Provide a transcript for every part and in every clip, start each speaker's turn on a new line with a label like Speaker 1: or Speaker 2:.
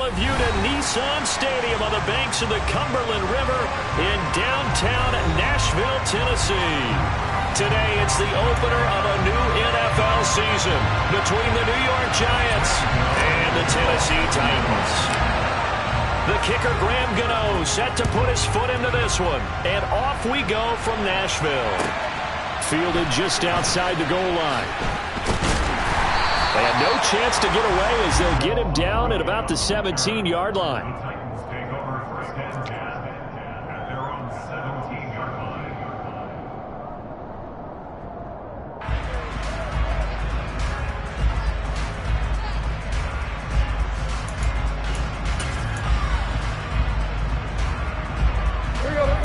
Speaker 1: a view to Nissan Stadium on the banks of the Cumberland River in downtown Nashville, Tennessee. Today, it's the opener of a new NFL season between the New York Giants and the Tennessee Titans. The kicker, Graham Gano, set to put his foot into this one. And off we go from Nashville. Fielded just outside the goal line. They had no chance to get away as they'll get him down at about the 17-yard line.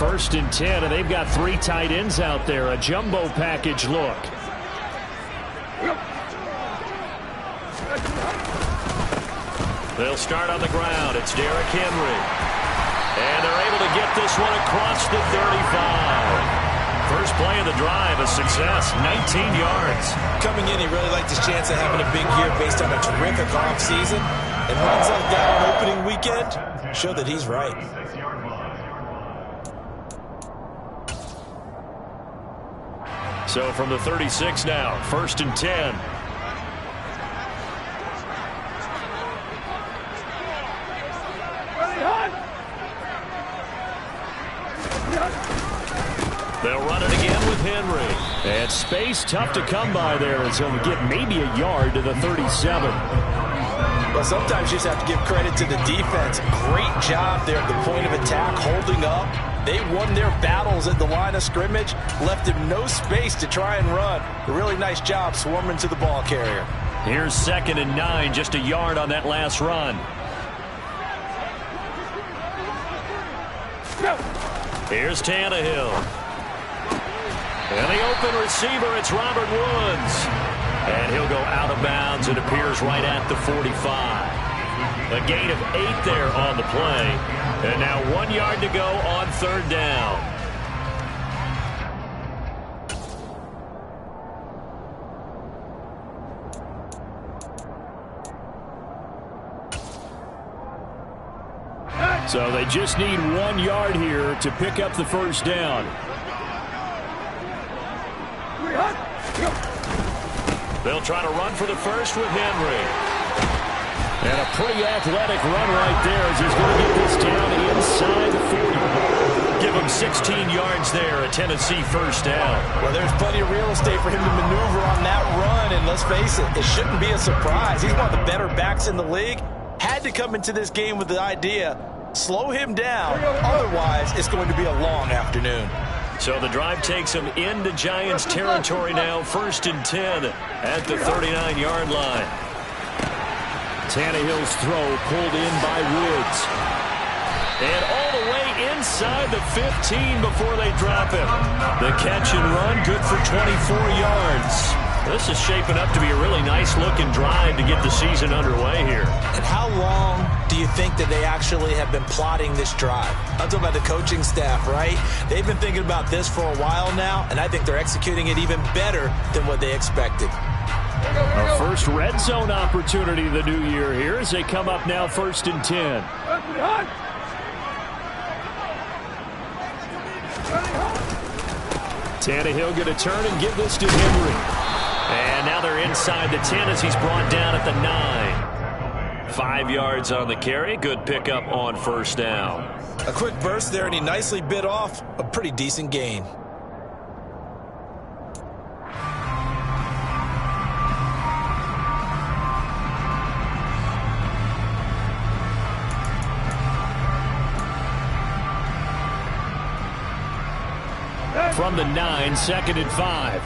Speaker 1: First and 10, and they've got 3 tight ends out there. A jumbo package look. They'll start on the ground. It's Derrick Henry. And they're able to get this one across the 35. First play of the drive, a success, 19 yards.
Speaker 2: Coming in, he really liked his chance of having a big year based on a terrific offseason. And runs like that on opening weekend show that he's right.
Speaker 1: So from the 36 now, first and 10. They'll run it again with Henry. And space tough to come by there as he'll get maybe a yard to the 37.
Speaker 2: Well, sometimes you just have to give credit to the defense. Great job there at the point of attack, holding up. They won their battles at the line of scrimmage, left him no space to try and run. A really nice job swarming to the ball carrier.
Speaker 1: Here's 2nd and 9, just a yard on that last run. Here's Tannehill. And the open receiver, it's Robert Woods. And he'll go out of bounds. It appears right at the 45. A gain of 8 there on the play. And now 1 yard to go on 3rd down. So they just need 1 yard here to pick up the first down. They'll try to run for the first with Henry. And a pretty athletic run right there as he's going to get this down inside the 40. Give him 16 yards there, a Tennessee first down.
Speaker 2: Well, there's plenty of real estate for him to maneuver on that run, and let's face it, it shouldn't be a surprise. He's one of the better backs in the league. Had to come into this game with the idea, slow him down, otherwise it's going to be a long afternoon.
Speaker 1: So the drive takes him into Giants territory now, 1st and 10 at the 39-yard line. Tannehill's throw pulled in by Woods. And all the way inside the 15 before they drop him. The catch and run, good for 24 yards. This is shaping up to be a really nice-looking drive to get the season underway here.
Speaker 2: And how long do you think that they actually have been plotting this drive? I'm talking about the coaching staff, right? They've been thinking about this for a while now, and I think they're executing it even better than what they expected.
Speaker 1: Our first red zone opportunity of the new year here as they come up now 1st and 10. Tannehill going to turn and give this to Henry. And now they're inside the 10 as he's brought down at the 9. 5 yards on the carry. Good pickup on 1st down.
Speaker 2: A quick burst there, and he nicely bit off a pretty decent gain.
Speaker 1: From the 9, 2nd and 5.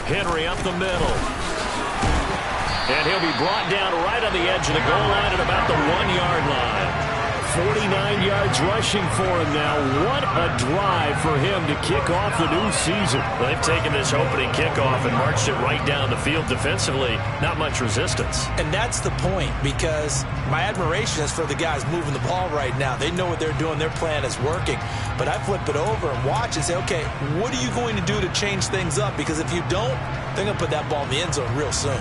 Speaker 1: Henry up the middle. And he'll be brought down right on the edge of the goal line at about the 1 yard line. 49 yards rushing for him now. What a drive for him to kick off the new season.
Speaker 3: They've taken this opening kickoff and marched it right down the field defensively. Not much resistance.
Speaker 2: And that's the point, because my admiration is for the guys moving the ball right now. They know what they're doing. Their plan is working. But I flip it over and watch and say, okay, what are you going to do to change things up? Because if you don't, they're going to put that ball in the end zone real soon.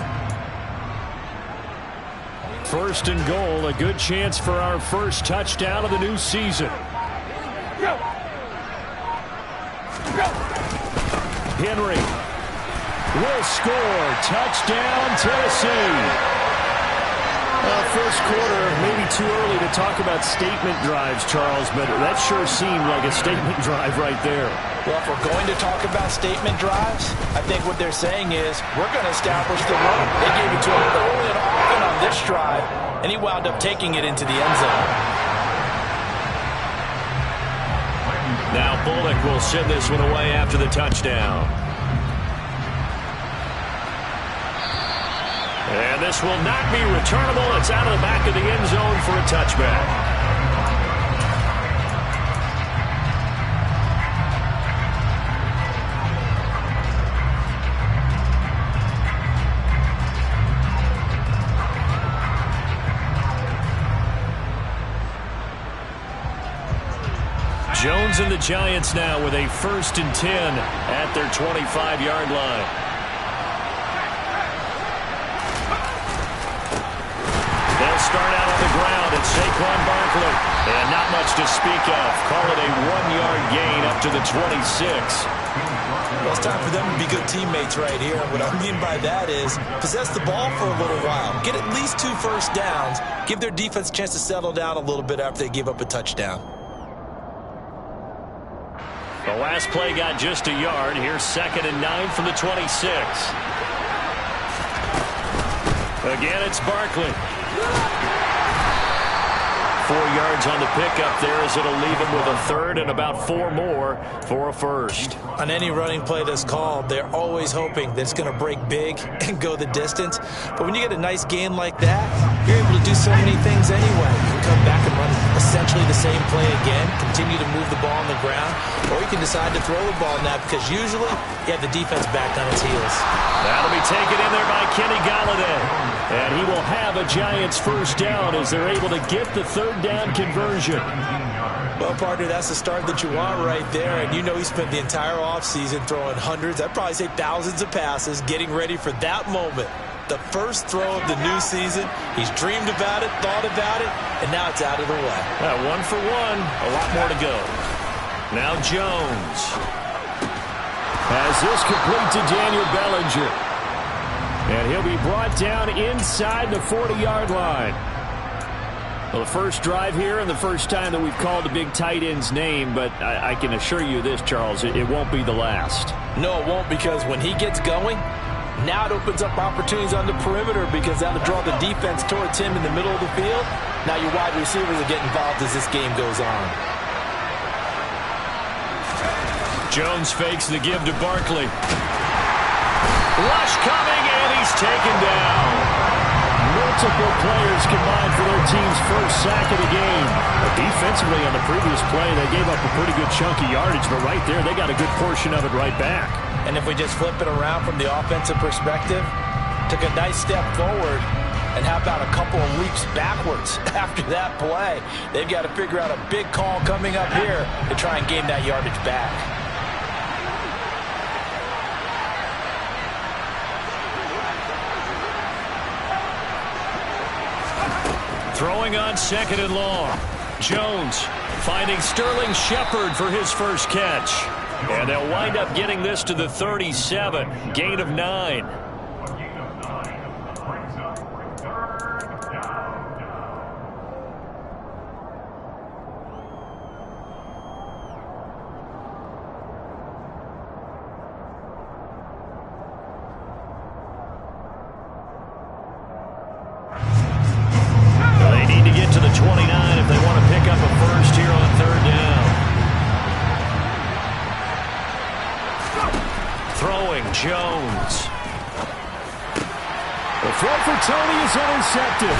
Speaker 1: First and goal, a good chance for our first touchdown of the new season. Henry will score. Touchdown, Tennessee. First quarter, maybe too early to talk about statement drives, Charles, but that sure seemed like a statement drive right there.
Speaker 2: Well, if we're going to talk about statement drives, I think what they're saying is we're going to establish the run. They gave it to him early and often on this drive, and he wound up taking it into the end zone.
Speaker 1: Now Bullock will send this one away after the touchdown. And this will not be returnable. It's out of the back of the end zone for a touchback. Jones and the Giants now with a 1st and 10 at their 25-yard line. Start out on the ground, it's Saquon Barkley. And not much to speak of. Call it a 1-yard gain up to the 26.
Speaker 2: Well, it's time for them to be good teammates right here. And what I mean by that is possess the ball for a little while. Get at least 2 first downs. Give their defense a chance to settle down a little bit after they give up a touchdown.
Speaker 1: The last play got just a yard. Here's 2nd and 9 from the 26. Again, it's Barkley. 4 yards on the pickup there as it'll leave him with a 3rd and about 4 more for a 1st.
Speaker 2: On any running play that's called, they're always hoping that it's going to break big and go the distance. But when you get a nice gain like that, you're able to do so many things anyway. You can come back and run essentially the same play again, continue to move the ball on the ground, or you can decide to throw the ball now because usually you have the defense back on its heels.
Speaker 1: That'll be taken in there by Kenny Galladay. And he will have a Giants 1st down as they're able to get the 3rd down conversion.
Speaker 2: Well, partner, that's the start that you want right there. And you know he spent the entire offseason throwing hundreds, I'd probably say thousands of passes, getting ready for that moment. The first throw of the new season. He's dreamed about it, thought about it, and now it's out of the way.
Speaker 1: 1 for 1, a lot more to go. Now Jones has this complete to Daniel Bellinger. And he'll be brought down inside the 40-yard line. Well, the first drive here and the first time that we've called a big tight end's name, but I can assure you this, Charles, it won't be the last.
Speaker 2: No, it won't, because when he gets going, now it opens up opportunities on the perimeter because that'll draw the defense towards him in the middle of the field. Now your wide receivers will get involved as this game goes on.
Speaker 1: Jones fakes the give to Barkley. Rush coming, and he's taken down. Multiple players combined for their team's first sack of the game. But defensively on the previous play, they gave up a pretty good chunk of yardage, but right there, they got a good portion of it right back.
Speaker 2: And if we just flip it around from the offensive perspective, took a nice step forward, and how about a couple of leaps backwards after that play? They've got to figure out a big call coming up here to try and gain that yardage back.
Speaker 1: Throwing on 2nd and long. Jones finding Sterling Shepard for his first catch. And they'll wind up getting this to the 37. Gain of 9. To the 29 if they want to pick up a first here on 3rd down. Throwing Jones. The throw for Tony is intercepted.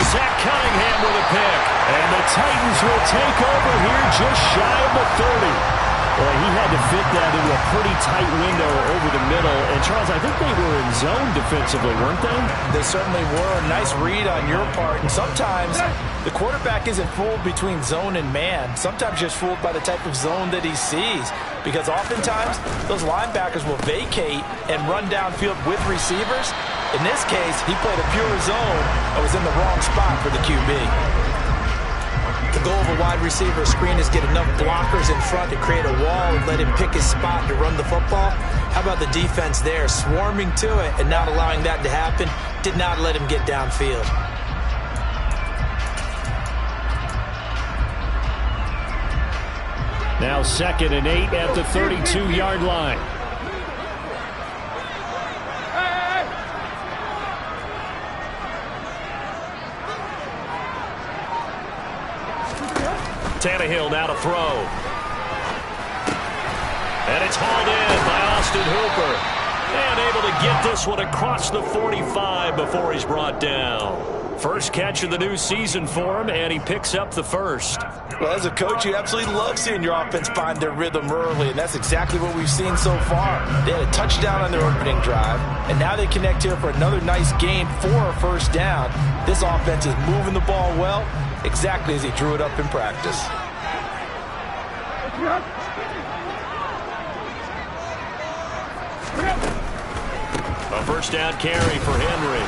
Speaker 1: Zach Cunningham with a pick. And the Titans will take over here just shy of the 30. Well, he had to fit that into a pretty tight window over the middle. And, Charles, I think they were in zone defensively, weren't they?
Speaker 2: They certainly were. Nice read on your part. And sometimes the quarterback isn't fooled between zone and man. Sometimes just fooled by the type of zone that he sees. Because oftentimes, those linebackers will vacate and run downfield with receivers. In this case, he played a pure zone and was in the wrong spot for the QB. The goal of a wide receiver screen is get enough blockers in front to create a wall and let him pick his spot to run the football. How about the defense there, swarming to it and not allowing that to happen? Did not let him get downfield.
Speaker 1: Now 2nd and 8 at the 32-yard line. Tannehill now to throw. And it's hauled in by Austin Hooper. And able to get this one across the 45 before he's brought down. First catch of the new season for him, and he picks up the first.
Speaker 2: Well, as a coach, you absolutely love seeing your offense find their rhythm early, and that's exactly what we've seen so far. They had a touchdown on their opening drive, and now they connect here for another nice gain for a first down. This offense is moving the ball well, exactly as he drew it up in practice.
Speaker 1: A first down carry for Henry.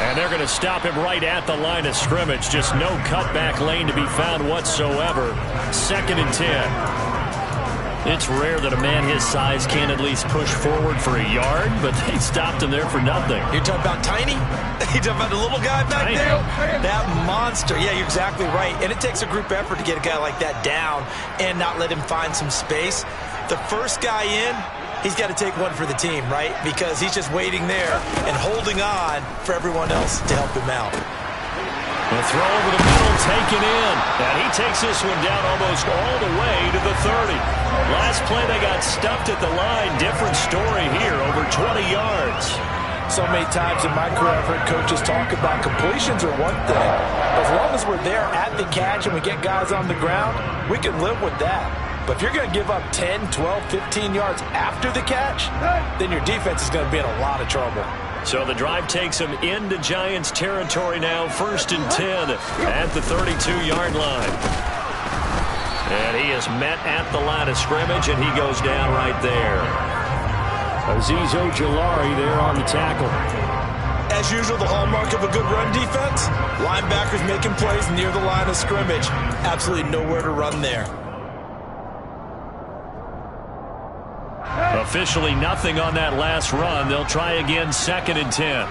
Speaker 1: And they're going to stop him right at the line of scrimmage. Just no cutback lane to be found whatsoever. 2nd and 10. It's rare that a man his size can at least push forward for a yard, but they stopped him there for nothing.
Speaker 2: You're talking about Tiny? You're talking about the little guy back there? That monster. Yeah, you're exactly right. And it takes a group effort to get a guy like that down and not let him find some space. The first guy in, he's got to take one for the team, right? Because he's just waiting there and holding on for everyone else to help him out.
Speaker 1: The throw over the middle taken in. And he takes this one down almost all the way to the 30. Last play they got stuffed at the line. Different story here, over 20 yards.
Speaker 2: So many times in my career I've heard coaches talk about completions are one thing. But as long as we're there at the catch and we get guys on the ground, we can live with that. But if you're going to give up 10, 12, 15 yards after the catch, then your defense is going to be in a lot of trouble.
Speaker 1: So the drive takes him into Giants territory now. 1st and 10 at the 32-yard line. And he is met at the line of scrimmage, and he goes down right there. Azeez Ojulari there on the tackle.
Speaker 2: As usual, the hallmark of a good run defense, linebackers making plays near the line of scrimmage. Absolutely nowhere to run there.
Speaker 1: Officially nothing on that last run. They'll try again 2nd and 10.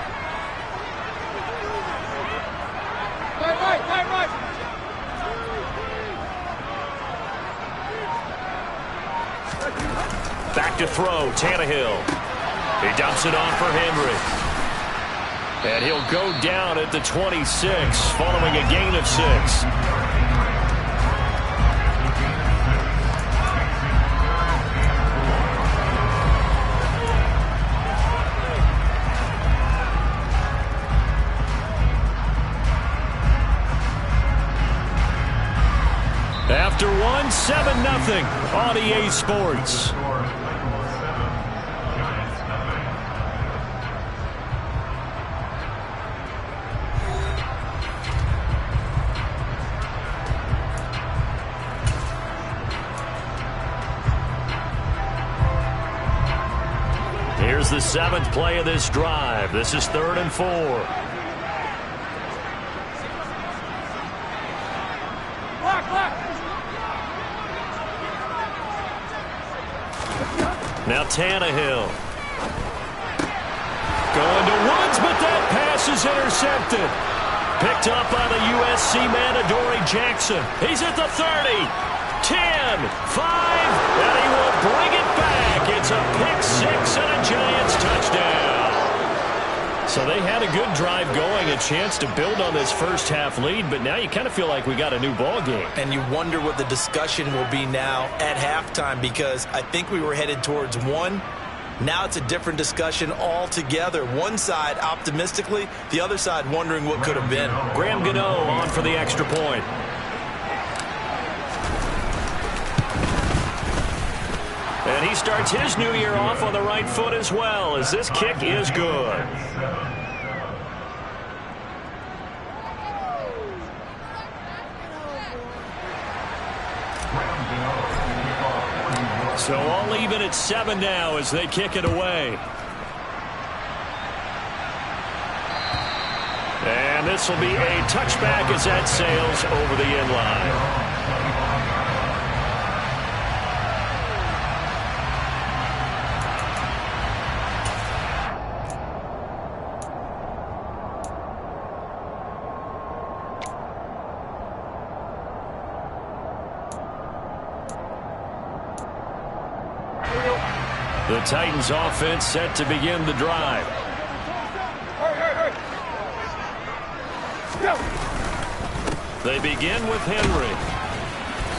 Speaker 1: Back to throw, Tannehill. He dumps it on for Henry. And he'll go down at the 26 following a gain of 6. After one, 7-0 on EA Sports. Here's the 7th play of this drive. This is 3rd and 4. Now Tannehill. Going to Woods, but that pass is intercepted. Picked up by the USC man, Adoree Jackson. He's at the 30, 10, 5, and he will bring it back. It's a pick 6 and a Giants touchdown. So they had a good drive going, a chance to build on this first half lead, but now you kind of feel like we got a new ball game.
Speaker 2: And you wonder what the discussion will be now at halftime, because I think we were headed towards 1, Now it's a different discussion altogether. One side optimistically, the other side wondering what could have been.
Speaker 1: Graham Gano on for the extra point. And he starts his new year off on the right foot as well, as this kick is good. So all even at 7 now as they kick it away. And this will be a touchback as that sails over the end line. The Titans offense set to begin the drive. They begin with Henry.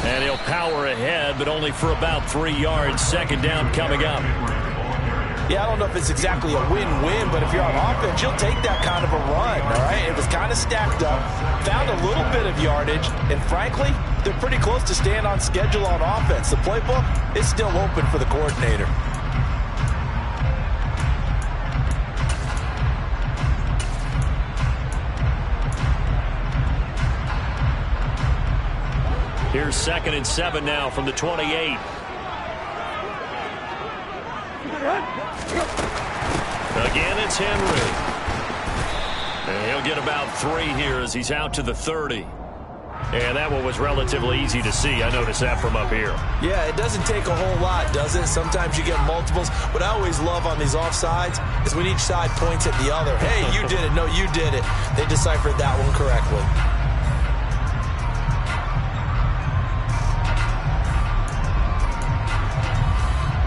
Speaker 1: And he'll power ahead, but only for about 3 yards. Second down coming up.
Speaker 2: Yeah, I don't know if it's exactly a win-win, but if you're on offense, you'll take that kind of a run, all right? It was kind of stacked up, found a little bit of yardage, and frankly, they're pretty close to staying on schedule on offense. The playbook is still open for the coordinator.
Speaker 1: Here's 2nd and 7 now from the 28. Again, it's Henry. And he'll get about 3 here as he's out to the 30. And that one was relatively easy to see. I noticed that from up here.
Speaker 2: Yeah, it doesn't take a whole lot, does it? Sometimes you get multiples. What I always love on these offsides is when each side points at the other. Hey, you did it. No, you did it. They deciphered that one correctly.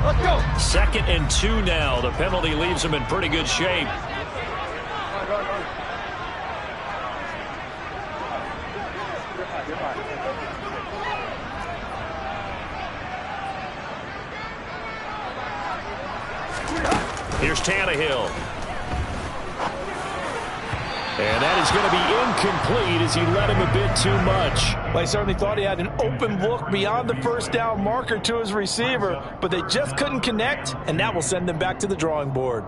Speaker 1: Let's go. 2nd and 2 now. The penalty leaves them in pretty good shape. Here's Tannehill. And that is going to be incomplete as he led him a bit too much.
Speaker 2: Well, he certainly thought he had an open look beyond the first down marker to his receiver, but they just couldn't connect, and that will send them back to the drawing board.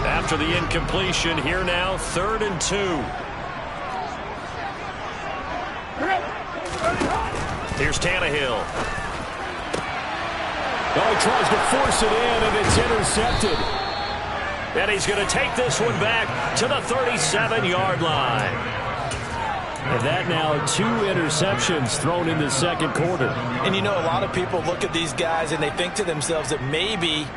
Speaker 1: After the incompletion, here now, 3rd and 2. Here's Tannehill.
Speaker 3: Oh, he tries to force it in, and it's intercepted.
Speaker 1: And he's going to take this one back to the 37-yard line.
Speaker 3: And that now 2 interceptions thrown in the 2nd quarter.
Speaker 2: And you know, a lot of people look at these guys and they think to themselves that maybe,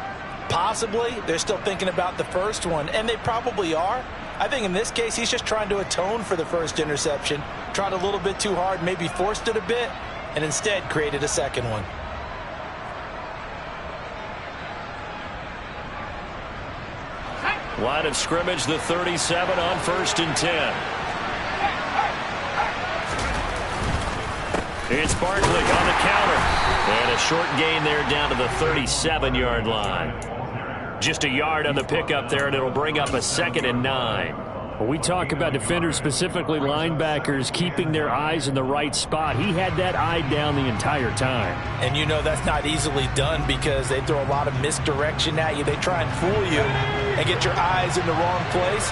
Speaker 2: possibly, they're still thinking about the first one, and they probably are. I think in this case, he's just trying to atone for the first interception, tried a little bit too hard, maybe forced it a bit, and instead created a second one.
Speaker 1: Line of scrimmage, the 37 on 1st and 10. It's Barkley on the counter. And a short gain there down to the 37-yard line. Just a yard on the pickup there, and it'll bring up a 2nd and 9.
Speaker 3: When we talk about defenders, specifically linebackers, keeping their eyes in the right spot, he had that eye down the entire time.
Speaker 2: And you know that's not easily done because they throw a lot of misdirection at you. They try and fool you and get your eyes in the wrong place.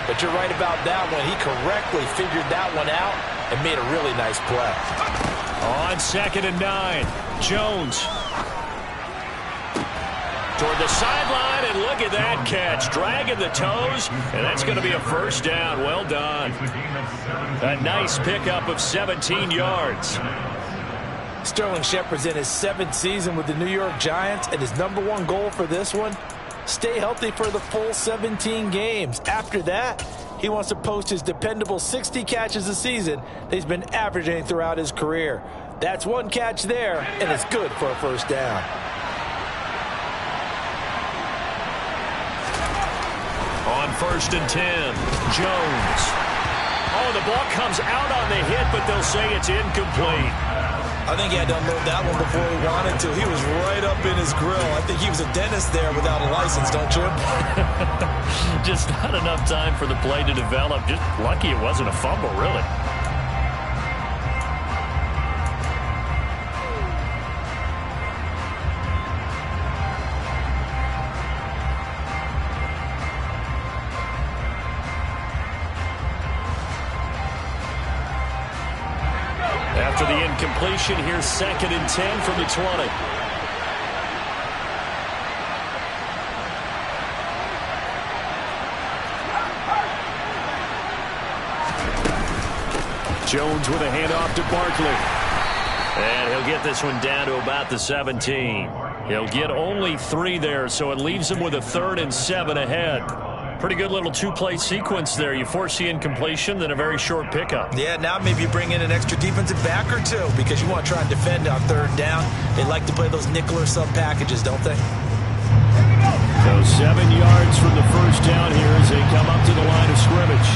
Speaker 2: But you're right about that one. He correctly figured that one out and made a really nice play.
Speaker 1: On 2nd and 9, Jones. Toward the sideline, and look at that catch. Dragging the toes, and that's going to be a first down. Well done. A nice pickup of 17 yards.
Speaker 2: Sterling Shepard's in his 7th season with the New York Giants, and his #1 goal for this one, stay healthy for the full 17 games. After that, he wants to post his dependable 60 catches a season that he's been averaging throughout his career. That's one catch there, and it's good for a first down.
Speaker 1: On 1st and 10. Jones. Oh, the ball comes out on the hit, but they'll say it's incomplete.
Speaker 2: I think he had to unload that one before he wanted to. He was right up in his grill. I think he was a dentist there without a license, don't you?
Speaker 3: Just not enough time for the play to develop. Just lucky it wasn't a fumble, really.
Speaker 1: After the incompletion, here's 2nd and 10 from the 20. Jones with a handoff to Barkley. And he'll get this one down to about the 17. He'll get only 3 there, so it leaves him with a 3rd and 7 ahead. Pretty good little two-play sequence there. You force the incompletion, then a very short pickup.
Speaker 2: Yeah, now maybe you bring in an extra defensive back or two because you want to try and defend on 3rd down. They like to play those nickel or sub packages, don't they?
Speaker 1: So 7 yards from the 1st down here as they come up to the line of scrimmage.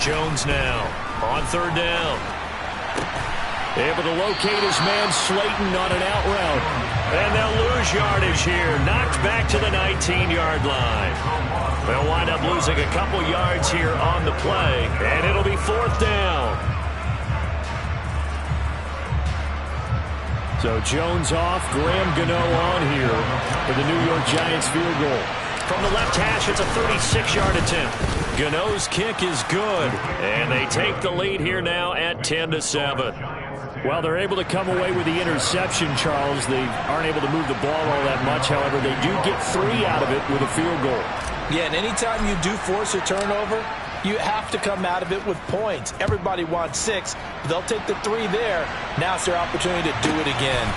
Speaker 1: Jones now on 3rd down. Able to locate his man Slayton on an out route. And they'll lose yardage here. Knocked back to the 19-yard line. They'll wind up losing a couple yards here on the play. And it'll be 4th down. So Jones off. Graham Gano on here for the New York Giants field goal. From the left hash, it's a 36-yard attempt. Gano's kick is good. And they take the lead here now at 10-7. Well, they're able to come away with the interception, Charles. They aren't able to move the ball all that much. However, they do get 3 out of it with a field goal.
Speaker 2: Yeah, and anytime you do force a turnover, you have to come out of it with points. Everybody wants 6. They'll take the 3 there. Now it's their opportunity to do it again.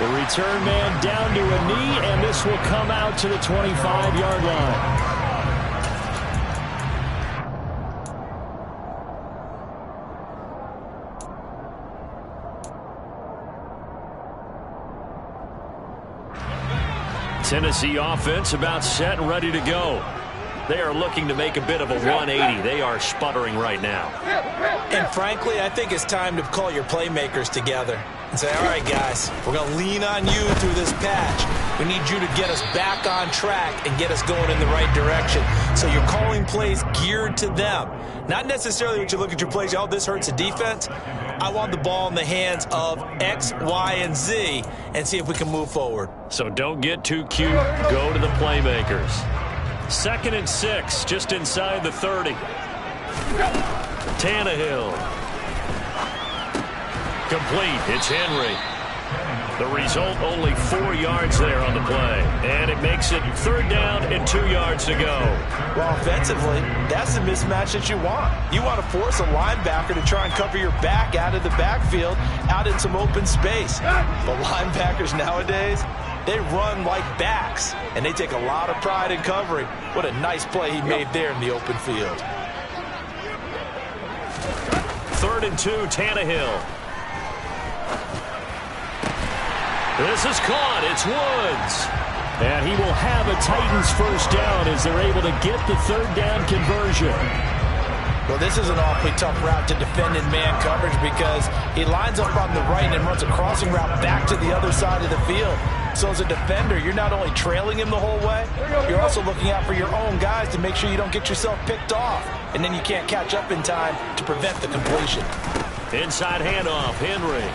Speaker 1: The return man down to a knee, and this will come out to the 25-yard line. Tennessee offense about set and ready to go. They are looking to make a bit of a 180. They are sputtering right now.
Speaker 2: And frankly, I think it's time to call your playmakers together and say, all right, guys, we're going to lean on you through this patch. We need you to get us back on track and get us going in the right direction. So you're calling plays geared to them. Not necessarily when you look at your plays, oh, this hurts the defense. I want the ball in the hands of X, Y, and Z and see if we can move forward.
Speaker 1: So don't get too cute. Go to the playmakers. 2nd and 6, just inside the 30. Tannehill. Complete. It's Henry. The result, only 4 yards there on the play. And it makes it 3rd down and 2 yards to go.
Speaker 2: Well, offensively, that's the mismatch that you want. You want to force a linebacker to try and cover your back out of the backfield, out in some open space. But linebackers nowadays, they run like backs, and they take a lot of pride in covering. What a nice play he made there in the open field.
Speaker 1: 3rd and 2, Tannehill. This is caught. It's Woods. And he will have a Titans 1st down as they're able to get the 3rd down conversion.
Speaker 2: Well, this is an awfully tough route to defend in man coverage because he lines up on the right and runs a crossing route back to the other side of the field. So as a defender, you're not only trailing him the whole way, you're also looking out for your own guys to make sure you don't get yourself picked off. And then you can't catch up in time to prevent the completion.
Speaker 1: Inside handoff, Henry.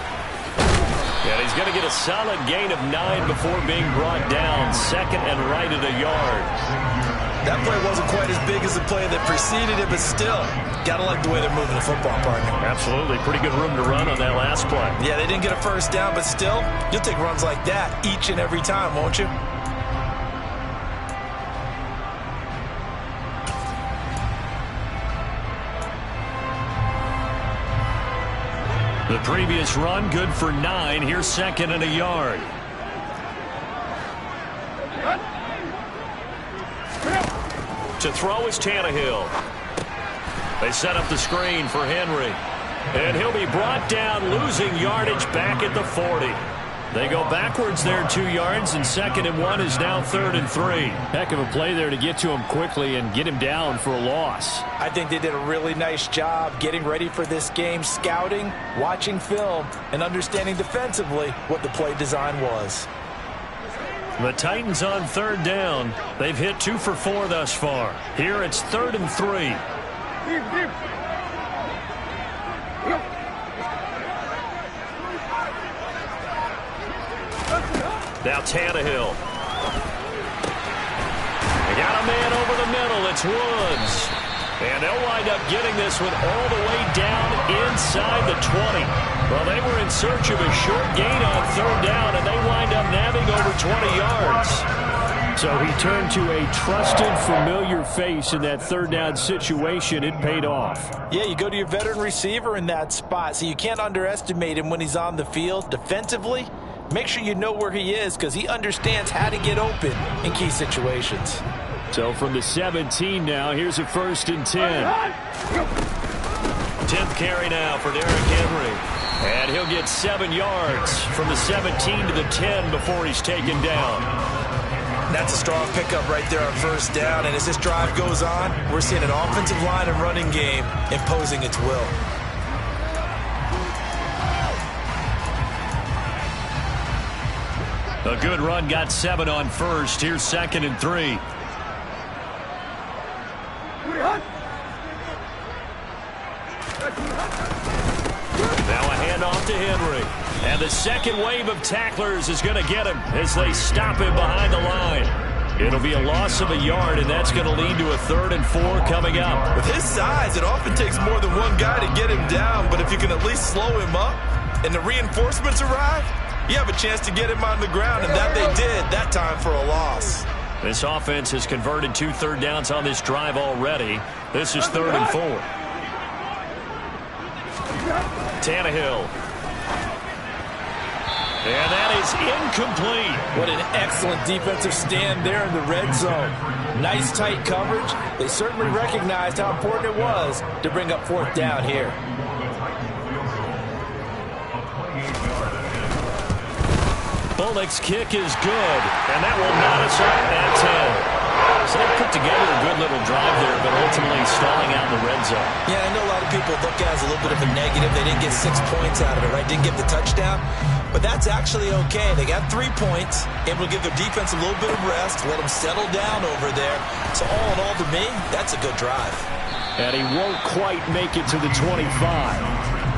Speaker 1: And he's going to get a solid gain of 9 before being brought down. 2nd and right at a yard.
Speaker 2: That play wasn't quite as big as the play that preceded it, but still, got to like the way they're moving the football, partner.
Speaker 1: Absolutely. Pretty good room to run on that last play.
Speaker 2: Yeah, they didn't get a 1st down, but still, you'll take runs like that each and every time, won't you?
Speaker 1: The previous run, good for 9. Here's 2nd and a yard. To throw is Tannehill. They set up the screen for Henry. And he'll be brought down, losing yardage back at the 40. They go backwards there 2 yards, and 2nd and 1 is now 3rd and 3.
Speaker 3: Heck of a play there to get to him quickly and get him down for a loss.
Speaker 2: I think they did a really nice job getting ready for this game, scouting, watching film, and understanding defensively what the play design was.
Speaker 1: The Titans on 3rd down. They've hit 2 for 4 thus far. Here it's 3rd and 3. Now Tannehill. They got a man over the middle. It's Woods. And they'll wind up getting this one all the way down inside the 20. Well, they were in search of a short gain on 3rd down, and they wind up nabbing over 20 yards.
Speaker 3: So he turned to a trusted, familiar face in that 3rd down situation. It paid off.
Speaker 2: Yeah, you go to your veteran receiver in that spot, so you can't underestimate him when he's on the field. Defensively, make sure you know where he is because he understands how to get open in key situations.
Speaker 3: So from the 17 now, here's a 1st and 10.
Speaker 1: 10th carry now for Derrick Henry. And he'll get 7 yards from the 17 to the 10 before he's taken down.
Speaker 2: That's a strong pickup right there on 1st down. And as this drive goes on, we're seeing an offensive line and running game imposing its will.
Speaker 1: A good run, got 7 on 1st. Here's 2nd and 3. Now a handoff to Henry. And the second wave of tacklers is going to get him as they stop him behind the line. It'll be a loss of a yard, and that's going to lead to a 3rd and 4 coming up.
Speaker 2: With his size, it often takes more than one guy to get him down, but if you can at least slow him up and the reinforcements arrive, you have a chance to get him on the ground, and that they did that time for a loss.
Speaker 1: This offense has converted 2 third downs on this drive already. This is 3rd and 4. Tannehill. And that is incomplete.
Speaker 2: What an excellent defensive stand there in the red zone. Nice tight coverage. They certainly recognized how important it was to bring up 4th down here.
Speaker 1: Bullock's kick is good, and that will knot us up at 10. So they put together a good little drive there, but ultimately stalling out in the red zone.
Speaker 2: Yeah, I know a lot of people look at it as a little bit of a negative. They didn't get 6 points out of it, right? Didn't get the touchdown. But that's actually okay. They got 3 points, and will give their defense a little bit of rest, let them settle down over there. So all in all, to me, that's a good drive.
Speaker 3: And he won't quite make it to the 25.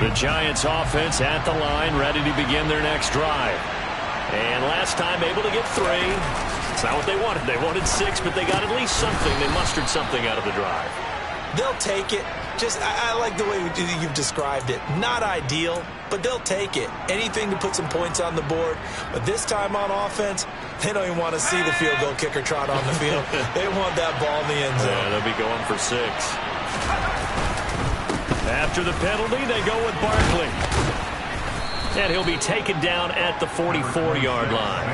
Speaker 1: The Giants offense at the line, ready to begin their next drive. And last time able to get 3. It's not what they wanted. They wanted 6, but they got at least something. They mustered something out of the drive.
Speaker 2: They'll take it. I like the way you've described it. Not ideal, but they'll take it. Anything to put some points on the board. But this time on offense, they don't even want to see the field goal kicker trot on the field. They want that ball in the end zone.
Speaker 1: Yeah, they'll be going for 6. After the penalty, they go with Barkley. And he'll be taken down at the 44-yard line.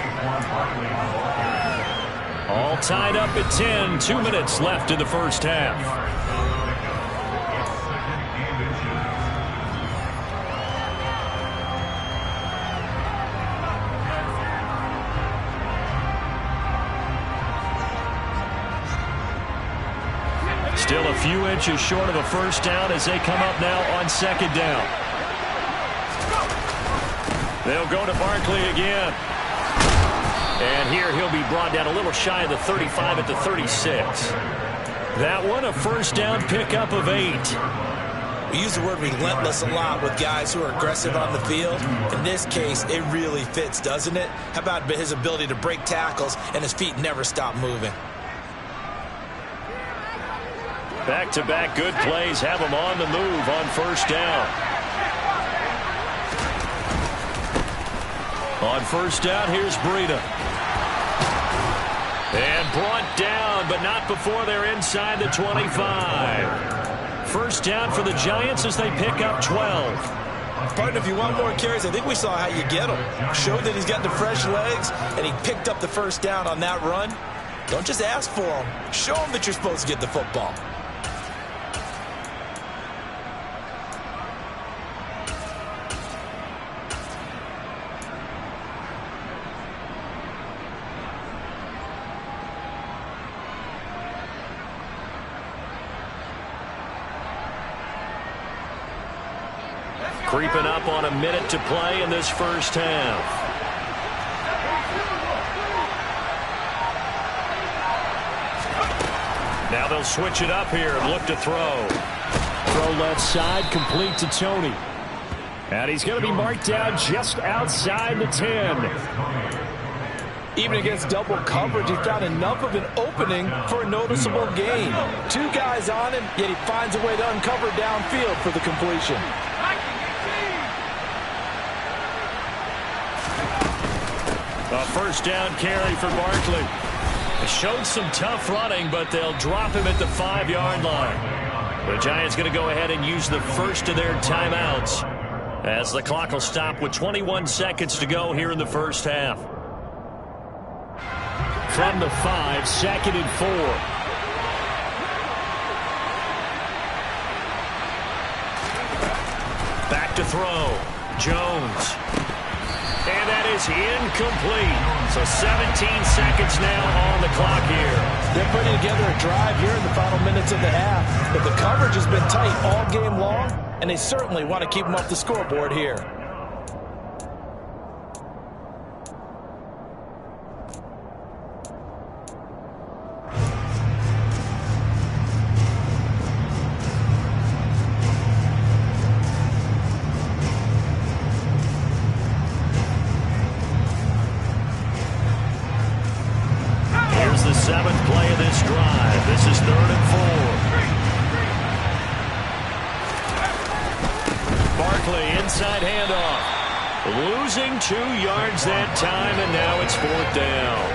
Speaker 1: All tied up at 10. 2 minutes left in the first half. Still a few inches short of a first down as they come up now on 2nd down. They'll go to Barkley again. And here he'll be brought down a little shy of the 35 at the 36. That one a first down pickup of 8.
Speaker 2: We use the word relentless a lot with guys who are aggressive on the field. In this case, it really fits, doesn't it? How about his ability to break tackles and his feet never stop moving?
Speaker 1: Back-to-back good plays have him on the move on first down. On first down, here's Breida. And brought down, but not before they're inside the 25. First down for the Giants as they pick up 12.
Speaker 2: Partner, if you want more carries, I think we saw how you get him. Showed that he's got the fresh legs, and he picked up the first down on that run. Don't just ask for him. Show him that you're supposed to get the football.
Speaker 1: Creeping up on a minute to play in this first half. Now they'll switch it up here and look to throw. Throw left side, complete to Tony. And he's going to be marked down just outside the 10.
Speaker 2: Even against double coverage, he found enough of an opening for a noticeable gain. Two guys on him, yet he finds a way to uncover downfield for the completion.
Speaker 1: A first down carry for Barkley. It showed some tough running, but they'll drop him at the 5-yard line. The Giants going to go ahead and use the first of their timeouts as the clock will stop with 21 seconds to go here in the first half. From the 5, 2nd and 4. Back to throw. Jones. And that is incomplete. So 17 seconds now on the clock here.
Speaker 2: They're putting together a drive here in the final minutes of the half. But the coverage has been tight all game long, and they certainly want to keep them off the scoreboard here.
Speaker 1: Inside handoff. Losing 2 yards that time, and now it's 4th down.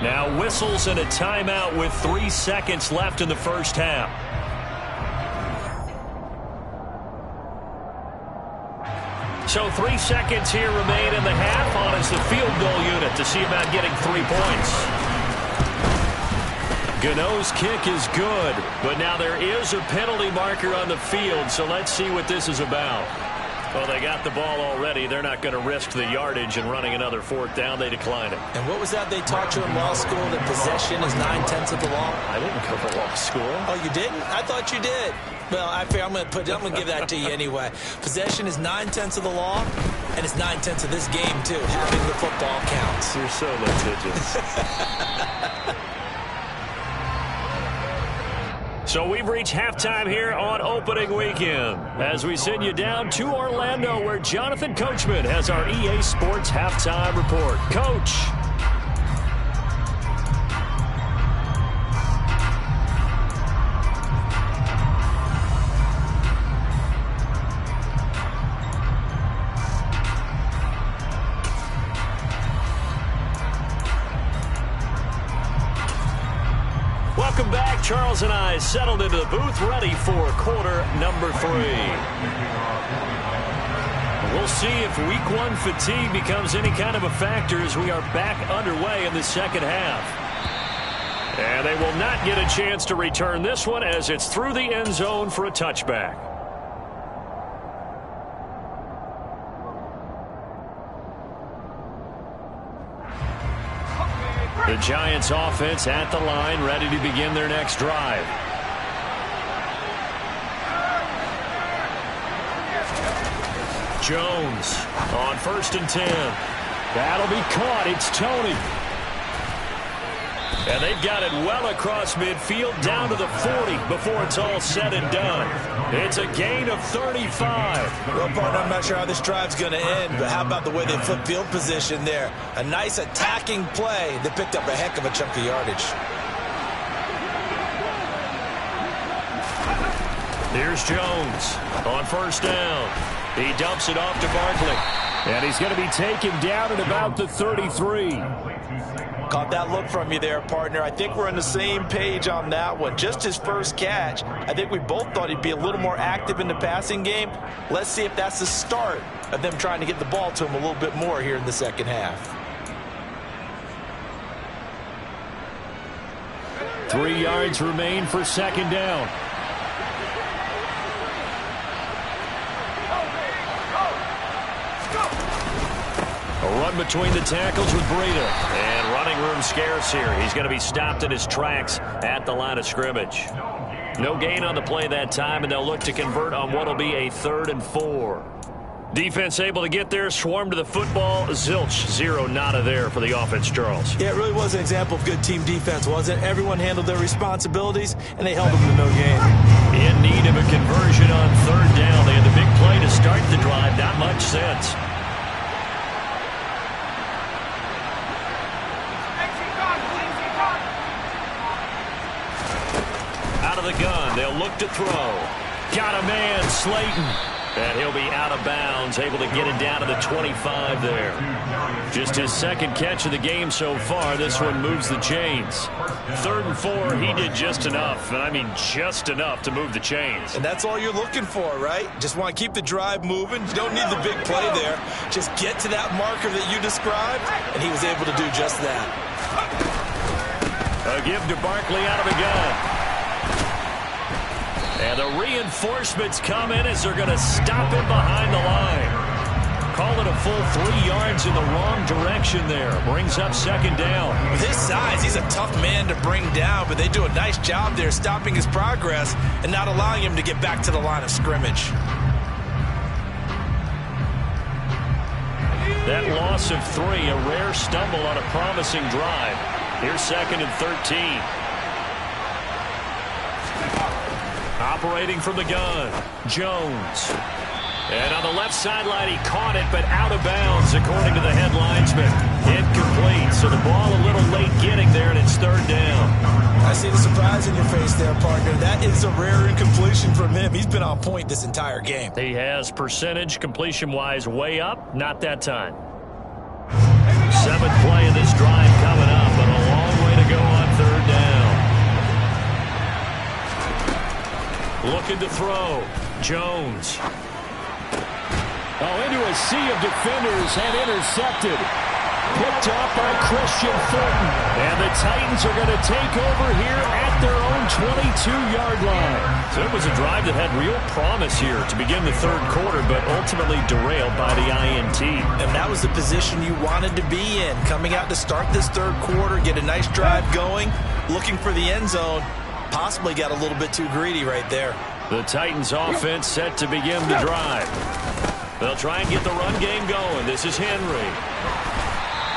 Speaker 1: Now whistles and a timeout with 3 seconds left in the first half. So 3 seconds here remain in the half on as the field goal unit to see about getting 3 points. Gano's kick is good, but now there is a penalty marker on the field, so let's see what this is about. Well, they got the ball already. They're not going to risk the yardage and running another 4th down. They decline it.
Speaker 2: And what was that they taught you in law school, that possession is 9/10 of the law?
Speaker 1: I didn't go to law school.
Speaker 2: Oh, you didn't? I thought you did. Well, I'm going to give that to you anyway. Possession is 9/10 of the law, and it's 9/10 of this game, too. Having the football counts.
Speaker 1: You're so litigious. So we've reached halftime here on opening weekend as we send you down to Orlando, where Jonathan Coachman has our EA Sports halftime report. Coach. Welcome back. Charles and I settled into the booth, ready for quarter number 3. We'll see if week 1 fatigue becomes any kind of a factor as we are back underway in the second half. And they will not get a chance to return this one as it's through the end zone for a touchback. The Giants offense at the line, ready to begin their next drive. Jones on 1st and 10. That'll be caught. It's Tony. And they've got it well across midfield down to the 40 before it's all said and done. It's a gain of 35.
Speaker 2: Well, partner, I'm not sure how this drive's going to end, but how about the way they flip field position there? A nice attacking play that picked up a heck of a chunk of yardage.
Speaker 1: Here's Jones on 1st down. He dumps it off to Barkley.
Speaker 3: And he's going to be taken down at about the 33.
Speaker 2: Caught that look from you there, partner. I think we're on the same page on that one. Just his first catch. I think we both thought he'd be a little more active in the passing game. Let's see if that's the start of them trying to get the ball to him a little bit more here in the second half.
Speaker 3: 3 yards remain for second down.
Speaker 1: A run between the tackles with Breida. And running room scarce here. He's going to be stopped in his tracks at the line of scrimmage. No gain on the play that time, and they'll look to convert on what will be a 3rd and 4. Defense able to get there, swarm to the football. Zilch, 0 nada there for the offense, Charles.
Speaker 2: Yeah, it really was an example of good team defense, wasn't it? Everyone handled their responsibilities, and they held them to no gain.
Speaker 1: In need of a conversion on 3rd down. They had the big play to start the drive. Not much sense. Out of the gun, they'll look to throw. Got a man, Slayton. And he'll be out of bounds, able to get it down to the 25 there. Just his second catch of the game so far. This one moves the chains. 3rd and 4, he did just enough. And I mean just enough to move the chains.
Speaker 2: And that's all you're looking for, right? Just want to keep the drive moving. You don't need the big play there. Just get to that marker that you described, and he was able to do just that.
Speaker 1: A give to Barkley out of the gun. And the reinforcements come in as they're going to stop him behind the line. Call it a full 3 yards in the wrong direction there. Brings up second down.
Speaker 2: With his size, he's a tough man to bring down, but they do a nice job there stopping his progress and not allowing him to get back to the line of scrimmage.
Speaker 1: That loss of 3, a rare stumble on a promising drive. Here's 2nd and 13. Operating from the gun, Jones. And on the left sideline, he caught it, but out of bounds, according to the head linesman. Incomplete, so the ball a little late getting there, and it's 3rd down.
Speaker 2: I see the surprise in your face there, partner. That is a rare incompletion from him. He's been on point this entire game.
Speaker 1: He has percentage, completion-wise, way up. Not that time. 7th play of this drive coming up, but a long way to go on 3rd down. Looking to throw. Jones.
Speaker 3: Oh, into a sea of defenders and intercepted. Picked off by Christian Fulton. And the Titans are going to take over here at their own 22-yard line.
Speaker 1: So it was a drive that had real promise here to begin the 3rd quarter, but ultimately derailed by the INT.
Speaker 2: And that was the position you wanted to be in. Coming out to start this 3rd quarter, get a nice drive going, looking for the end zone. Possibly got a little bit too greedy right there.
Speaker 1: The Titans offense set to begin the drive. They'll try and get the run game going. This is Henry.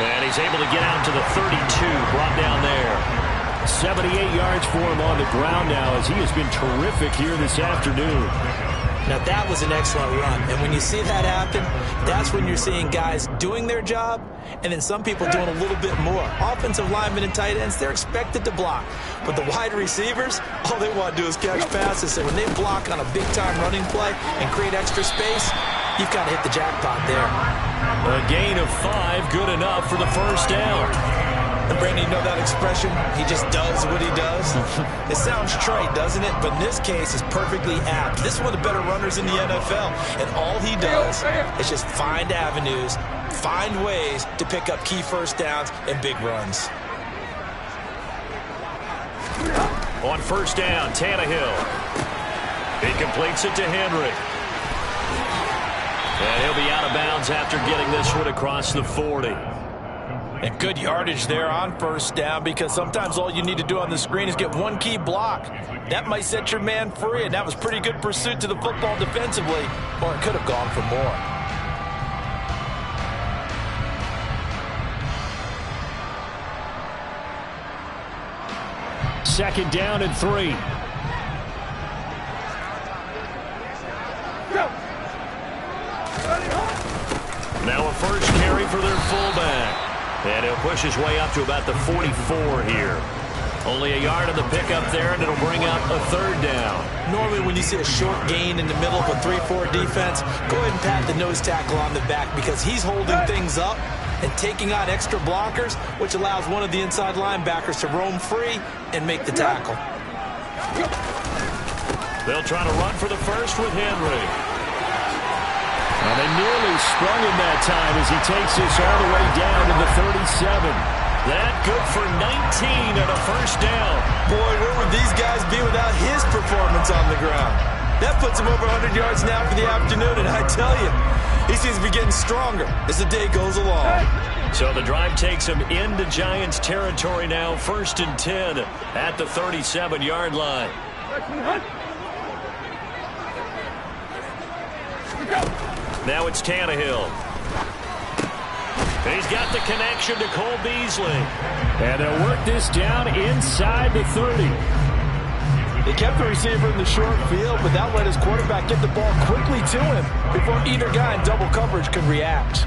Speaker 1: And he's able to get out to the 32, brought down there.
Speaker 3: 78 yards for him on the ground now as he has been terrific here this afternoon.
Speaker 2: Now that was an excellent run. And when you see that happen, that's when you're seeing guys doing their job and then some people doing a little bit more. Offensive linemen and tight ends, they're expected to block. But the wide receivers, all they want to do is catch passes. So when they block on a big-time running play and create extra space, you've kind of hit the jackpot there.
Speaker 1: A gain of 5, good enough for the 1st down.
Speaker 2: And Brandon, you know that expression? He just does what he does. It sounds trite, doesn't it? But in this case, it's perfectly apt. This is one of the better runners in the NFL. And all he does is just find avenues, find ways to pick up key 1st downs and big runs.
Speaker 1: On 1st down, Tannehill. He completes it to Henry. And he'll be out of bounds after getting this one across the 40.
Speaker 2: And good yardage there on 1st down because sometimes all you need to do on the screen is get one key block. That might set your man free, and that was pretty good pursuit to the football defensively, or it could have gone for more.
Speaker 3: Second down and 3.
Speaker 1: Now a first carry for their fullback. And he'll push his way up to about the 44 here. Only a yard on the pickup there, and it'll bring up a third down.
Speaker 2: Normally when you see a short gain in the middle of a 3-4 defense, go ahead and pat the nose tackle on the back because he's holding things up and taking on extra blockers, which allows one of the inside linebackers to roam free and make the tackle.
Speaker 1: They'll try to run for the first with Henry.
Speaker 3: And they nearly sprung him that time as he takes this all the way down to the 37.
Speaker 1: That good for 19 and a first down.
Speaker 2: Boy, where would these guys be without his performance on the ground? That puts him over 100 yards now for the afternoon, and I tell you, he seems to be getting stronger as the day goes along.
Speaker 1: So the drive takes him into Giants territory now, 1st and 10 at the 37-yard line. Now it's Tannehill. He's got the connection to Cole Beasley.
Speaker 3: And they'll work this down inside the 30.
Speaker 2: They kept the receiver in the short field, but that let his quarterback get the ball quickly to him before either guy in double coverage could react.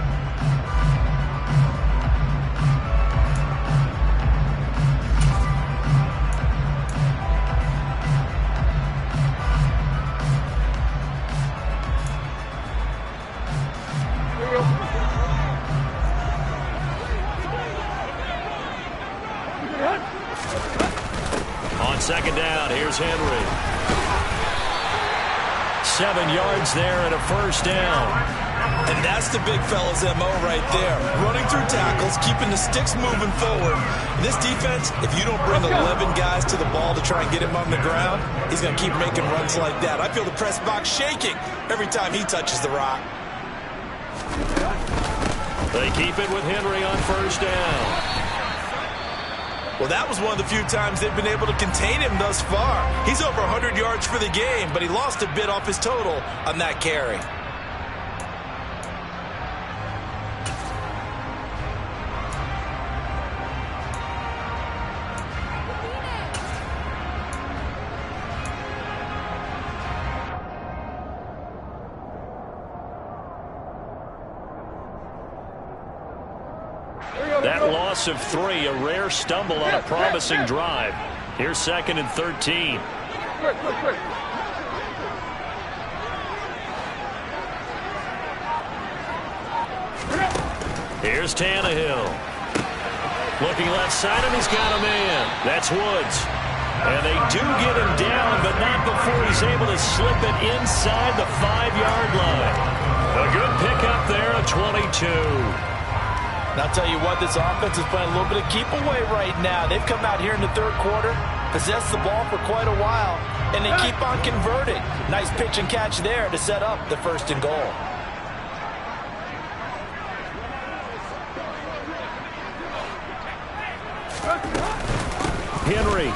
Speaker 1: On second down, here's Henry. 7 yards there and a first down.
Speaker 2: And that's the big fella's MO right there. Running through tackles, keeping the sticks moving forward. In this defense, if you don't bring 11 guys to the ball to try and get him on the ground, he's going to keep making runs like that. I feel the press box shaking every time he touches the rock.
Speaker 1: They keep it with Henry on first down.
Speaker 2: Well, that was one of the few times they've been able to contain him thus far. He's over 100 yards for the game, but he lost a bit off his total on that carry.
Speaker 1: That loss of 3, a rare stumble on a promising drive. Here's 2nd and 13. Here's Tannehill. Looking left side, and he's got a man. That's Woods. And they do get him down, but not before he's able to slip it inside the 5-yard line. A good pickup there, a 22.
Speaker 2: And I'll tell you what, this offense is playing a little bit of keep away right now. They've come out here in the third quarter, possessed the ball for quite a while, and they keep on converting. Nice pitch and catch there to set up the 1st and goal.
Speaker 3: Henry.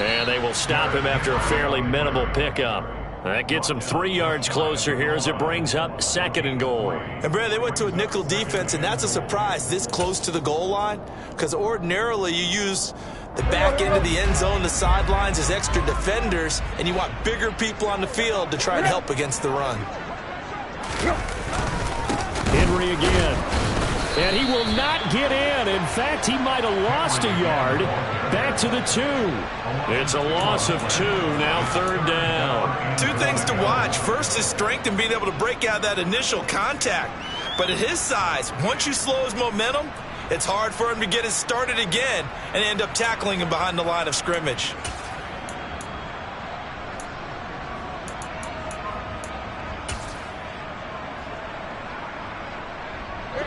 Speaker 1: And they will stop him after a fairly minimal pickup. That gets them 3 yards closer here as it brings up 2nd and goal.
Speaker 2: And, Brad, they went to a nickel defense, and that's a surprise this close to the goal line because ordinarily you use the back end of the end zone, the sidelines as extra defenders, and you want bigger people on the field to try and help against the run.
Speaker 3: Henry again. And he will not get in. In fact, he might have lost a yard. Back to the 2.
Speaker 1: It's a loss of 2, now 3rd down.
Speaker 2: 2 things to watch. First, his strength in being able to break out that initial contact. But at his size, once you slow his momentum, it's hard for him to get it started again and end up tackling him behind the line of scrimmage.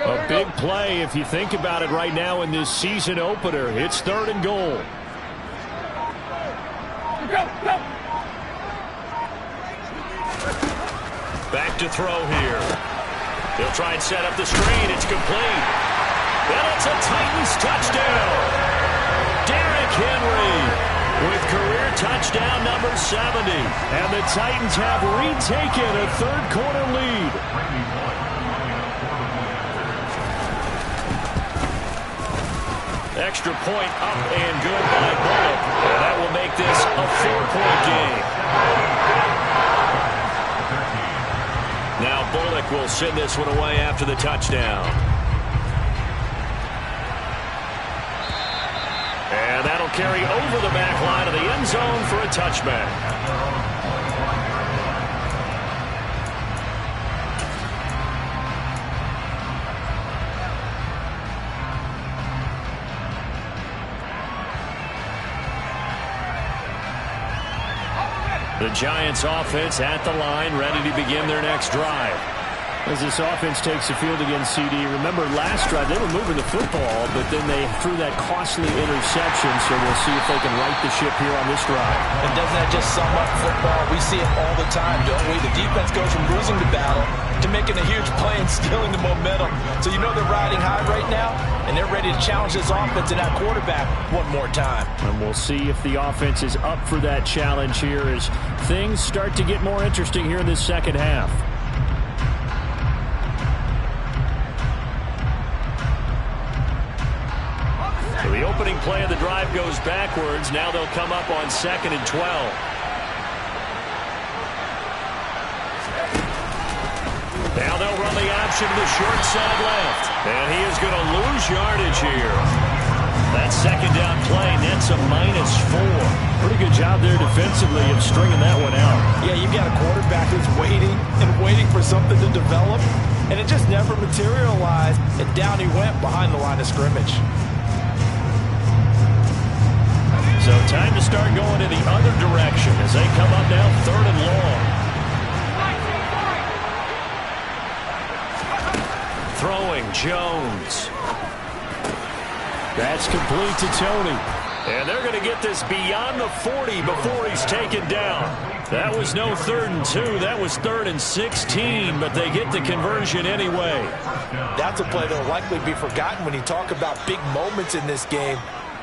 Speaker 3: A big play if you think about it right now in this season opener. It's 3rd and goal.
Speaker 1: Back to throw here. They'll try and set up the screen. It's complete. And it's a Titans touchdown. Derrick Henry with career touchdown number 70.
Speaker 3: And the Titans have retaken a third-quarter lead.
Speaker 1: Extra point up and good by Bullock. And that will make this a 4-point game. Now Bullock will send this one away after the touchdown. And that'll carry over the back line of the end zone for a touchback. The Giants offense at the line, ready to begin their next drive.
Speaker 3: As this offense takes the field against CD, remember last drive they were moving the football, but then they threw that costly interception, so we'll see if they can right the ship here on this drive.
Speaker 2: And doesn't that just sum up football? We see it all the time, don't we? The defense goes from losing the battle to making a huge play and stealing the momentum. So you know they're riding high right now, and they're ready to challenge this offense and that quarterback one more time.
Speaker 3: And we'll see if the offense is up for that challenge here as things start to get more interesting here in this second half.
Speaker 1: So the opening play of the drive goes backwards. Now they'll come up on 2nd and 12. Now they'll run the option to the short side left. And he is going to lose yardage here. That second down play nets a -4.
Speaker 3: Pretty good job there defensively of stringing that one out.
Speaker 2: Yeah, you've got a quarterback who's waiting and waiting for something to develop, and it just never materialized, and down he went behind the line of scrimmage.
Speaker 1: So time to start going in the other direction as they come up now 3rd and long. Throwing Jones.
Speaker 3: That's complete to Tony.
Speaker 1: And they're going to get this beyond the 40 before he's taken down. That was no 3rd and 2. That was 3rd and 16, but they get the conversion anyway.
Speaker 2: That's a play that will likely be forgotten when you talk about big moments in this game.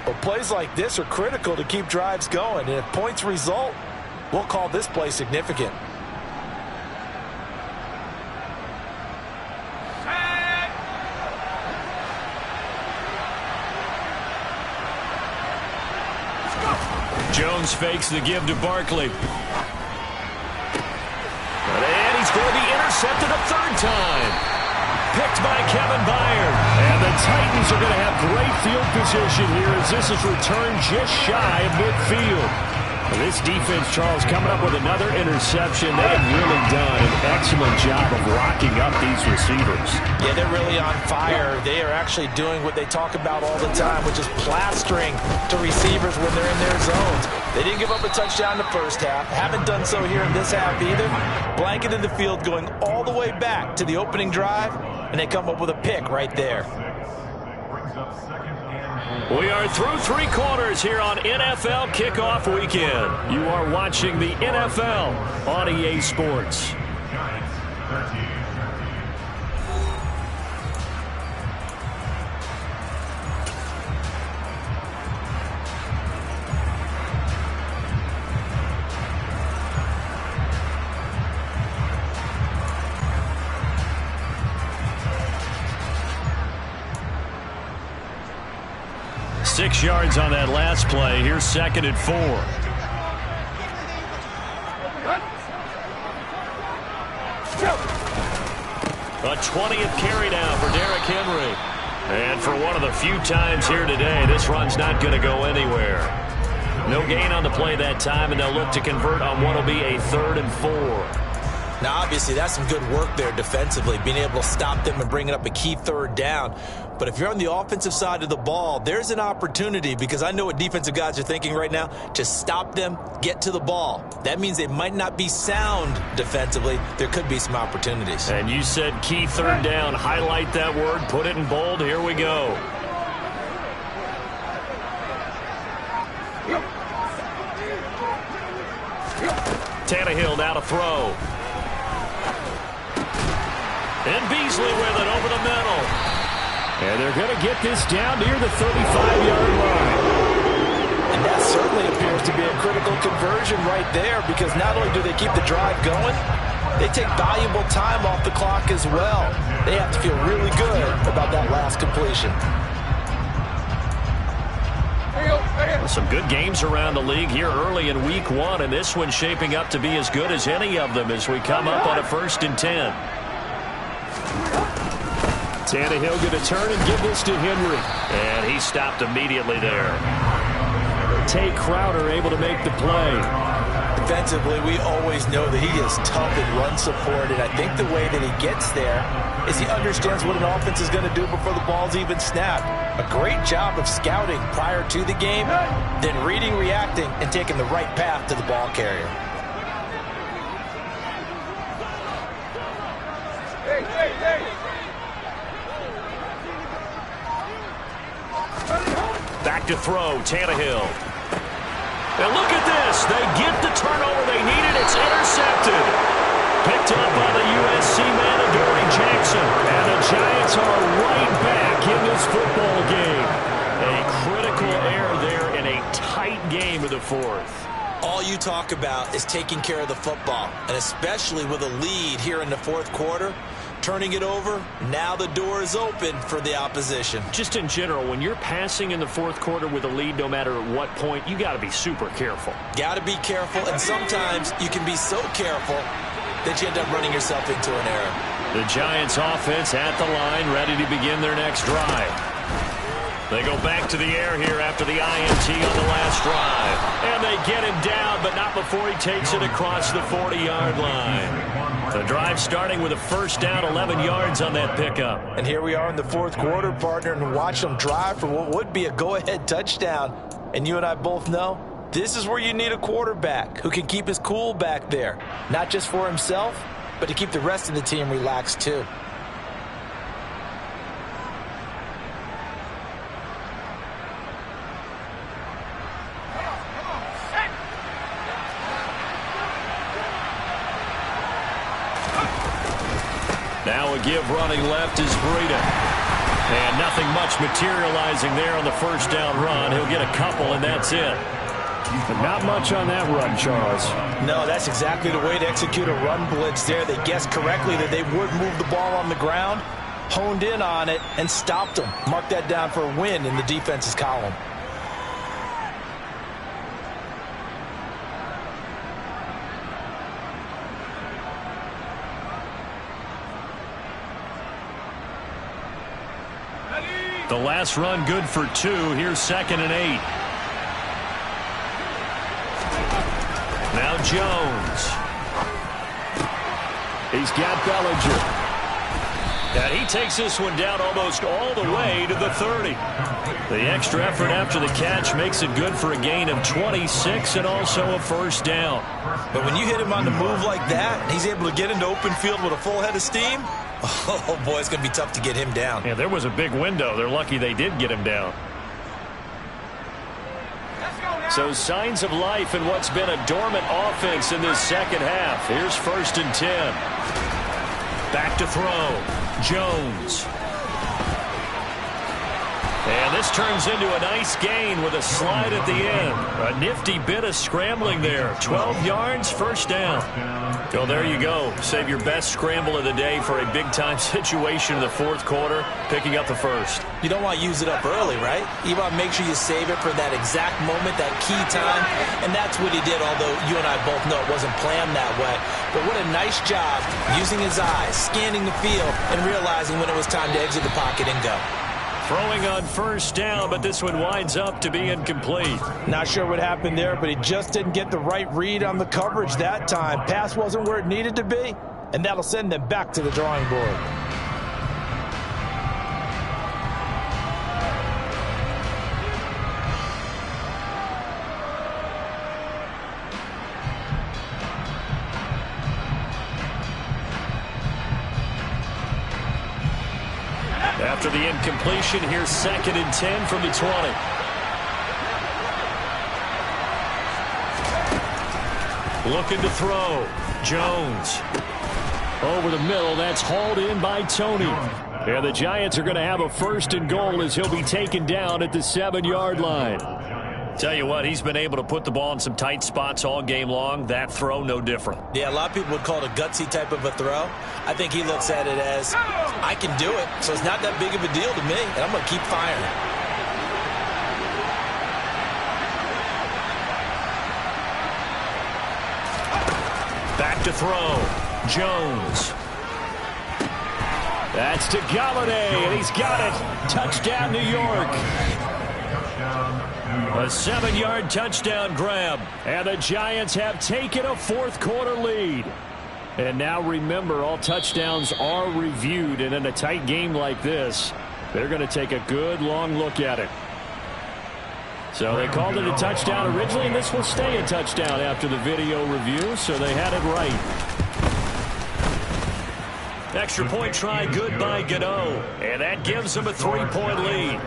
Speaker 2: But plays like this are critical to keep drives going. And if points result, we'll call this play significant.
Speaker 1: Jones fakes the give to Barkley. And he's going to be intercepted a 3rd time. Picked by Kevin Byard.
Speaker 3: And the Titans are going to have great field position here as this is returned just shy of midfield. Well, this defense, Charles, coming up with another interception. They have really done an excellent job of locking up these receivers.
Speaker 2: Yeah, they're really on fire. They are actually doing what they talk about all the time, which is plastering to receivers when they're in their zones. They didn't give up a touchdown in the first half. Haven't done so here in this half either. Blanketed the field going all the way back to the opening drive, and they come up with a pick right there.
Speaker 1: We are through 3 quarters here on NFL Kickoff Weekend.
Speaker 3: You are watching the NFL on EA Sports.
Speaker 1: Six yards on that last play. Here's 2nd and 4. A 20th carry now for Derrick Henry. And for one of the few times here today, this run's not going to go anywhere. No gain on the play that time, and they'll look to convert on what will be a 3rd and 4.
Speaker 2: Now, obviously, that's some good work there defensively, being able to stop them and bringing up a key 3rd down. But if you're on the offensive side of the ball, there's an opportunity, because I know what defensive guys are thinking right now, to stop them, get to the ball. That means they might not be sound defensively. There could be some opportunities.
Speaker 1: And you said key 3rd down. Highlight that word. Put it in bold. Here we go. Tannehill now to throw. And Beasley with it over the middle.
Speaker 3: And they're going to get this down near the 35-yard line.
Speaker 2: And that certainly appears to be a critical conversion right there, because not only do they keep the drive going, they take valuable time off the clock as well. They have to feel really good about that last completion.
Speaker 1: Some good games around the league here early in week 1, and this one's shaping up to be as good as any of them as we come up on a 1st and 10.
Speaker 3: Tannehill going to turn and give this to Henry.
Speaker 1: And he stopped immediately there.
Speaker 3: Tay Crowder able to make the play.
Speaker 2: Defensively, we always know that he is tough in run support, and I think the way that he gets there is he understands what an offense is going to do before the ball's even snapped. A great job of scouting prior to the game, then reading, reacting, and taking the right path to the ball carrier.
Speaker 1: Back to throw, Tannehill. And look at this. They get the turnover they needed. It's intercepted. Picked up by the USC man, Adoree Jackson. And the Giants are right back in this football game. A critical error there in a tight game of the fourth.
Speaker 2: All you talk about is taking care of the football, and especially with a lead here in the fourth quarter. Turning it over, now the door is open for the opposition.
Speaker 1: Just in general, when you're passing in the fourth quarter with a lead, no matter at what point, you got to be super careful.
Speaker 2: Got to be careful, and sometimes you can be so careful that you end up running yourself into an error.
Speaker 1: The Giants offense at the line, ready to begin their next drive. They go back to the air here after the INT on the last drive. And they get him down, but not before he takes it across the 40-yard line. The drive starting with a first down, 11 yards on that pickup.
Speaker 2: And here we are in the fourth quarter, partner, and watch them drive for what would be a go-ahead touchdown. And you and I both know this is where you need a quarterback who can keep his cool back there. Not just for himself, but to keep the rest of the team relaxed too.
Speaker 1: Now a give running left is Breida. And nothing much materializing there on the first down run. He'll get a couple, and that's it.
Speaker 3: But not much on that run, Charles.
Speaker 2: No, that's exactly the way to execute a run blitz there. They guessed correctly that they would move the ball on the ground, honed in on it, and stopped them. Mark that down for a win in the defense's column.
Speaker 1: The last run good for 2. Here's 2nd and 8. Now Jones.
Speaker 3: He's got Bellinger.
Speaker 1: And he takes this one down almost all the way to the 30. The extra effort after the catch makes it good for a gain of 26 and also a first down.
Speaker 2: But when you hit him on the move like that, and he's able to get into open field with a full head of steam, oh, boy, it's going to be tough to get him down.
Speaker 1: Yeah, there was a big window. They're lucky they did get him down. So signs of life in what's been a dormant offense in this second half. Here's 1st and 10. Back to throw. Jones. And this turns into a nice gain with a slide at the end. A nifty bit of scrambling there. 12 yards, first down. So there you go. Save your best scramble of the day for a big-time situation in the fourth quarter, picking up the first.
Speaker 2: You don't want to use it up early, right? You want to make sure you save it for that exact moment, that key time. And that's what he did, although you and I both know it wasn't planned that way. But what a nice job using his eyes, scanning the field, and realizing when it was time to exit the pocket and go.
Speaker 1: Throwing on first down, but this one winds up to be incomplete.
Speaker 2: Not sure what happened there, but he just didn't get the right read on the coverage that time. Pass wasn't where it needed to be, and that'll send them back to the drawing board.
Speaker 1: After the incompletion, here's 2nd and 10 from the 20. Looking to throw. Jones. Over the middle. That's hauled in by Tony. And the Giants are going to have a 1st and goal as he'll be taken down at the 7-yard line. Tell you what, he's been able to put the ball in some tight spots all game long. That throw, no different.
Speaker 2: Yeah, a lot of people would call it a gutsy type of a throw. I think he looks at it as, I can do it, so it's not that big of a deal to me, and I'm going to keep firing.
Speaker 1: Back to throw. Jones. That's to Galladay, and he's got it. Touchdown, New York. A 7-yard touchdown grab.
Speaker 3: And the Giants have taken a fourth-quarter lead. And now remember, all touchdowns are reviewed. And in a tight game like this, they're going to take a good long look at it. So they called it a touchdown originally, and this will stay a touchdown after the video review, so they had it right.
Speaker 1: Extra point try good by Gano. And that gives them a 3-point lead.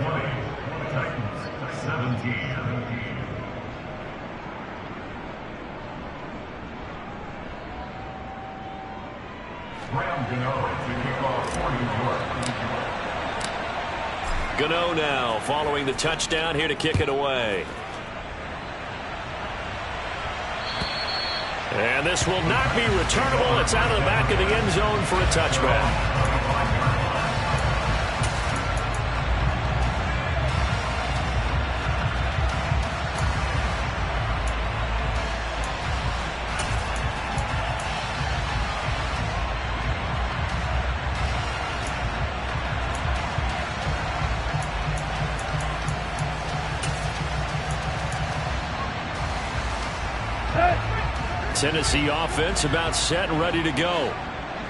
Speaker 1: Gano now following the touchdown here to kick it away. And this will not be returnable. It's out of the back of the end zone for a touchback. Tennessee offense about set and ready to go.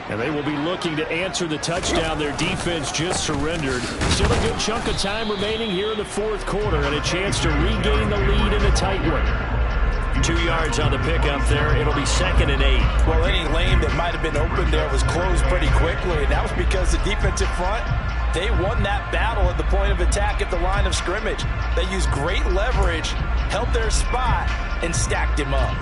Speaker 3: And they will be looking to answer the touchdown their defense just surrendered. Still a good chunk of time remaining here in the fourth quarter and a chance to regain the lead in a tight one.
Speaker 1: 2 yards on the pickup there. It'll be 2nd and 8.
Speaker 2: Well, any lane that might have been open there was closed pretty quickly, and that was because the defensive front, they won that battle at the point of attack at the line of scrimmage. They used great leverage, held their spot, and stacked him up.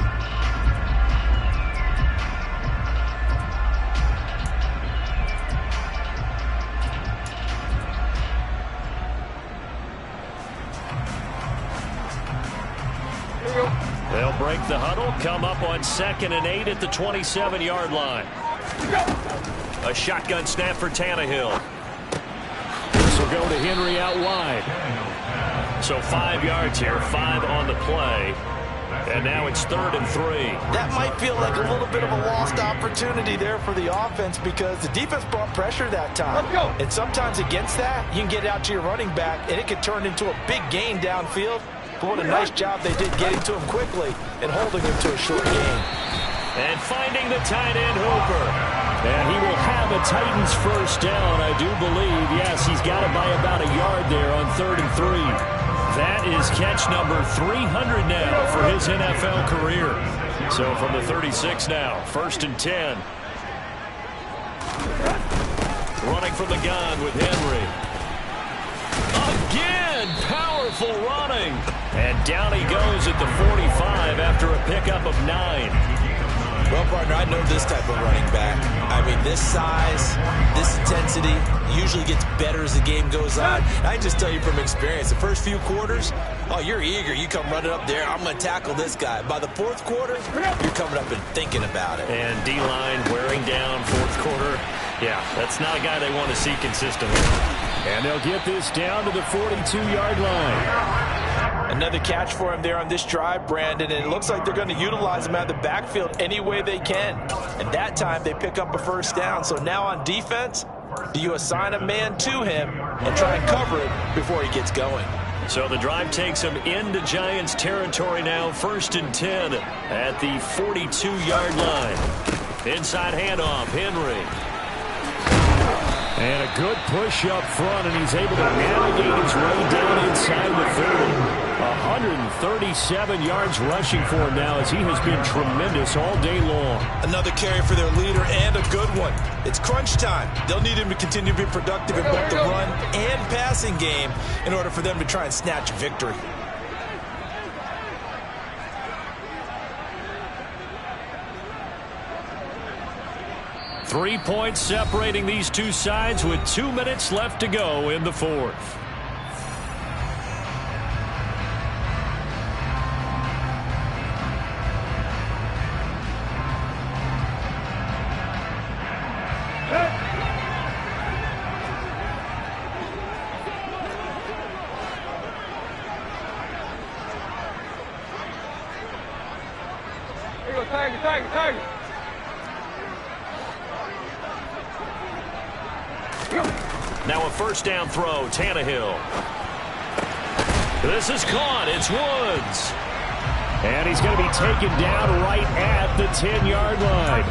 Speaker 1: They'll break the huddle, come up on 2nd and 8 at the 27-yard line. A shotgun snap for Tannehill.
Speaker 3: This will go to Henry out wide.
Speaker 1: So 5 yards here, 5 on the play. And now it's 3rd and 3.
Speaker 2: That might feel like a little bit of a lost opportunity there for the offense because the defense brought pressure that time.
Speaker 4: Let's go.
Speaker 2: And sometimes against that, you can get out to your running back, and it can turn into a big gain downfield. But what a nice job they did getting to him quickly and holding him to a short gain.
Speaker 1: And finding the tight end Hooper.
Speaker 3: And he will have a Titans first down, I do believe. Yes, he's got it by about a yard there on 3rd and 3.
Speaker 1: That is catch number 300 now for his NFL career. So from the 36 now, 1st and 10. Running from the gun with Henry. Again, powerful running. And down he goes at the 45 after a pickup of 9.
Speaker 2: Well, partner, I know this type of running back. I mean, this size, this intensity usually gets better as the game goes on. I can just tell you from experience, the first few quarters, oh, you're eager. You come running up there, I'm going to tackle this guy. By the fourth quarter, you're coming up and thinking about it.
Speaker 1: And D-line wearing down fourth quarter. Yeah, that's not a guy they want to see consistently.
Speaker 3: And they'll get this down to the 42-yard line.
Speaker 2: Another catch for him there on this drive, Brandon, and it looks like they're going to utilize him out of the backfield any way they can. And that time they pick up a first down. So now on defense, do you assign a man to him and try and cover it before he gets going?
Speaker 1: So the drive takes him into Giants territory now, 1st and 10 at the 42-yard line. Inside handoff, Henry.
Speaker 3: And a good push up front, and he's able to navigate his way down inside the 30. 137 yards rushing for him now as he has been tremendous all day long.
Speaker 2: Another carry for their leader and a good one. It's crunch time. They'll need him to continue to be productive in both the run and passing game in order for them to try and snatch victory.
Speaker 1: Three points separating these two sides with 2 minutes left to go in the fourth.
Speaker 4: Tiger.
Speaker 1: Now a first down throw, Tannehill. This is caught. It's Woods.
Speaker 3: And he's going to be taken down right at the 10-yard line.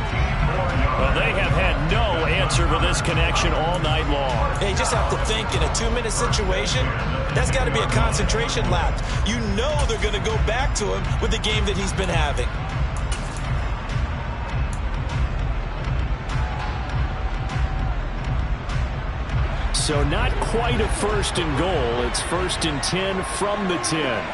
Speaker 1: Well, they have had no answer for this connection all night long.
Speaker 2: They just have to think in a 2-minute situation, that's got to be a concentration lapse. You know they're going to go back to him with the game that he's been having.
Speaker 3: So not quite a first and goal. It's first and 10 from the 10.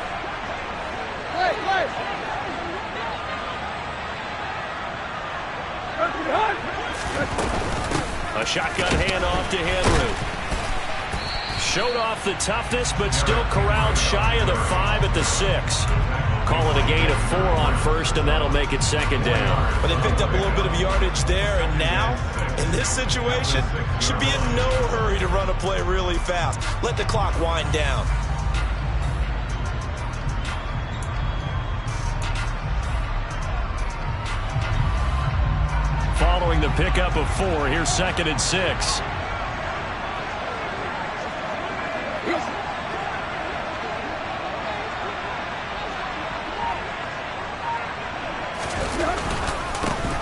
Speaker 1: A shotgun handoff to Henry. Showed off the toughness, but still corralled shy of the 5 at the 6. Call it a gain of 4 on first, and that'll make it second down.
Speaker 2: But they picked up a little bit of yardage there, and now, in this situation, should be in no hurry to run a play really fast. Let the clock wind down.
Speaker 1: Following the pickup of 4, here's second and 6.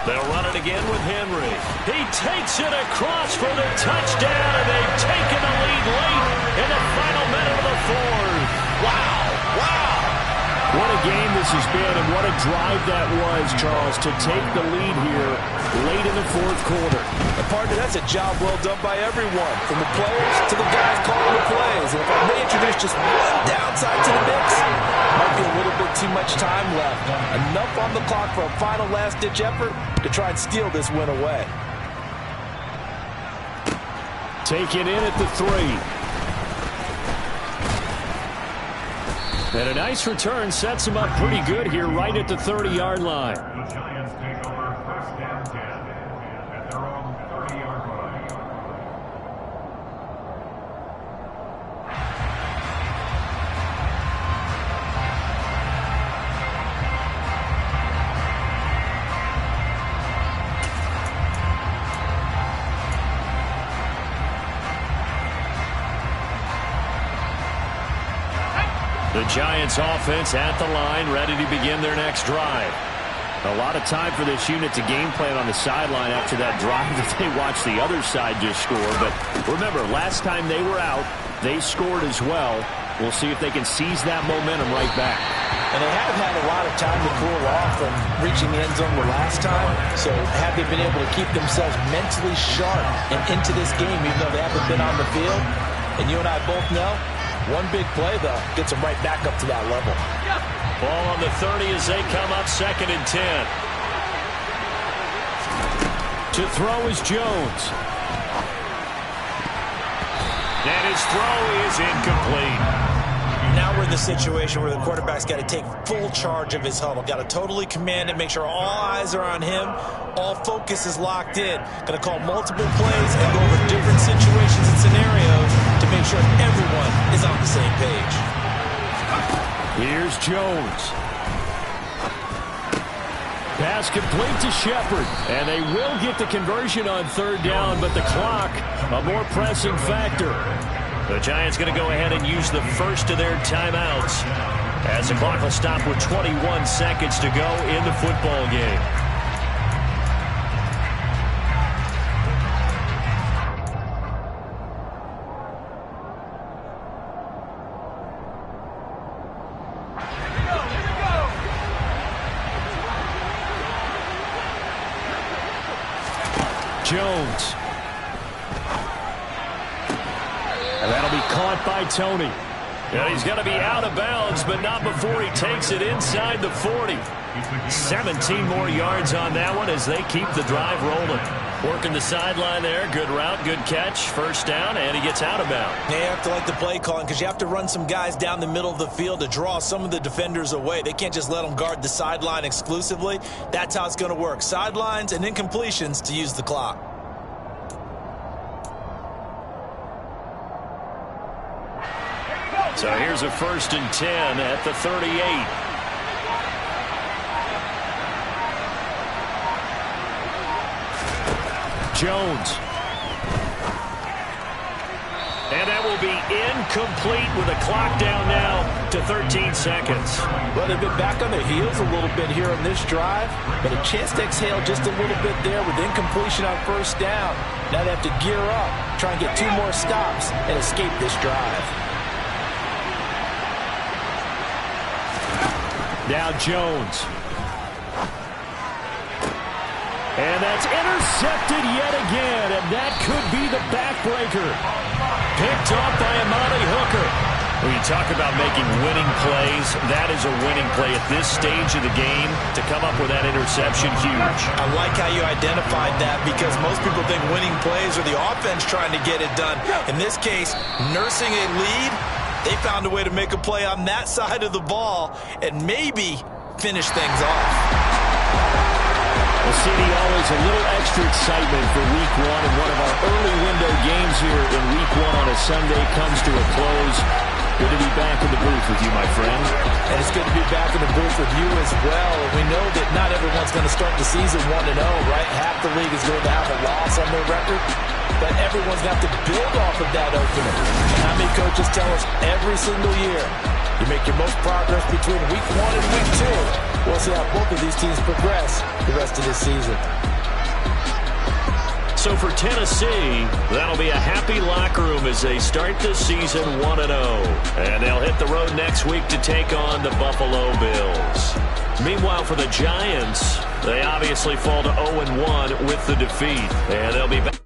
Speaker 1: They'll run it again with Henry. He takes it across for the touchdown, and they've taken the lead late in the final minute of the 4th. Wow, wow.
Speaker 3: What a game this has been, and what a drive that was, Charles, to take the lead here late in the 4th quarter.
Speaker 2: And partner, that's a job well done by everyone, from the players to the guys calling the plays. And if I may introduce just one downside to the mix, might be a little bit too much time left. Enough on the clock for a final last-ditch effort to try and steal this win away.
Speaker 3: Taken in at the 3. And a nice return sets him up pretty good here right at the 30-yard line.
Speaker 4: The Giants take over first and 10 at their own 30-yard line.
Speaker 1: The Giants offense at the line, ready to begin their next drive.
Speaker 3: A lot of time for this unit to game plan on the sideline after that drive that they watched the other side just score. But remember, last time they were out, they scored as well. We'll see if they can seize that momentum right back.
Speaker 2: And they have had a lot of time to cool off from reaching the end zone the last time. So have they been able to keep themselves mentally sharp and into this game, even though they haven't been on the field? And you and I both know, one big play, though, gets them right back up to that level.
Speaker 1: Ball on the 30 as they come up second and 10.
Speaker 3: To throw is Jones.
Speaker 1: And his throw is incomplete.
Speaker 2: Now we're in the situation where the quarterback's got to take full charge of his huddle. Got to totally command it, make sure all eyes are on him. All focus is locked in. Going to call multiple plays and go over different situations and scenarios to make sure everyone is on the same page.
Speaker 3: Here's Jones. Pass complete to Shepard. And they will get the conversion on third down, but the clock, a more pressing factor.
Speaker 1: The Giants going to go ahead and use the first of their timeouts as the clock will stop with 21 seconds to go in the football game.
Speaker 3: Jones. And that'll be caught by Tony.
Speaker 1: And he's going to be out of bounds, but not before he takes it inside the 40. 17 more yards on that one as they keep the drive rolling. Working the sideline there. Good route, good catch. First down, and he gets out of bounds.
Speaker 2: They have to like the play calling because you have to run some guys down the middle of the field to draw some of the defenders away. They can't just let them guard the sideline exclusively. That's how it's going to work. Sidelines and incompletions to use the clock.
Speaker 1: So here's a first and 10 at the 38.
Speaker 3: Jones.
Speaker 1: And that will be incomplete with a clock down now to 13 seconds.
Speaker 2: Well, they've been back on their heels a little bit here on this drive, but a chance to exhale just a little bit there with incompletion on first down. Now they have to gear up, try and get 2 more stops, and escape this drive.
Speaker 3: Now Jones. And that's intercepted yet again, and that could be the backbreaker.
Speaker 1: Picked off by Amani Hooker. When you talk about making winning plays, that is a winning play at this stage of the game. To come up with that interception, huge.
Speaker 2: I like how you identified that because most people think winning plays are the offense trying to get it done. In this case, nursing a lead, they found a way to make a play on that side of the ball and maybe finish things off.
Speaker 3: Well, CD, always a little extra excitement for Week 1, and one of our early window games here in Week 1 on a Sunday comes to a close. Good to be back in the booth with you, my friend.
Speaker 2: And it's good to be back in the booth with you as well. We know that not everyone's going to start the season 1-0, right? Half the league is going to have a loss on their record, but everyone's got to build off of that opener. And how many coaches tell us every single year, you make your most progress between Week 1 and Week 2. We'll see how both of these teams progress the rest of this season.
Speaker 1: So for Tennessee, that'll be a happy locker room as they start the season 1-0. And they'll hit the road next week to take on the Buffalo Bills. Meanwhile, for the Giants, they obviously fall to 0-1 with the defeat. And they'll be back.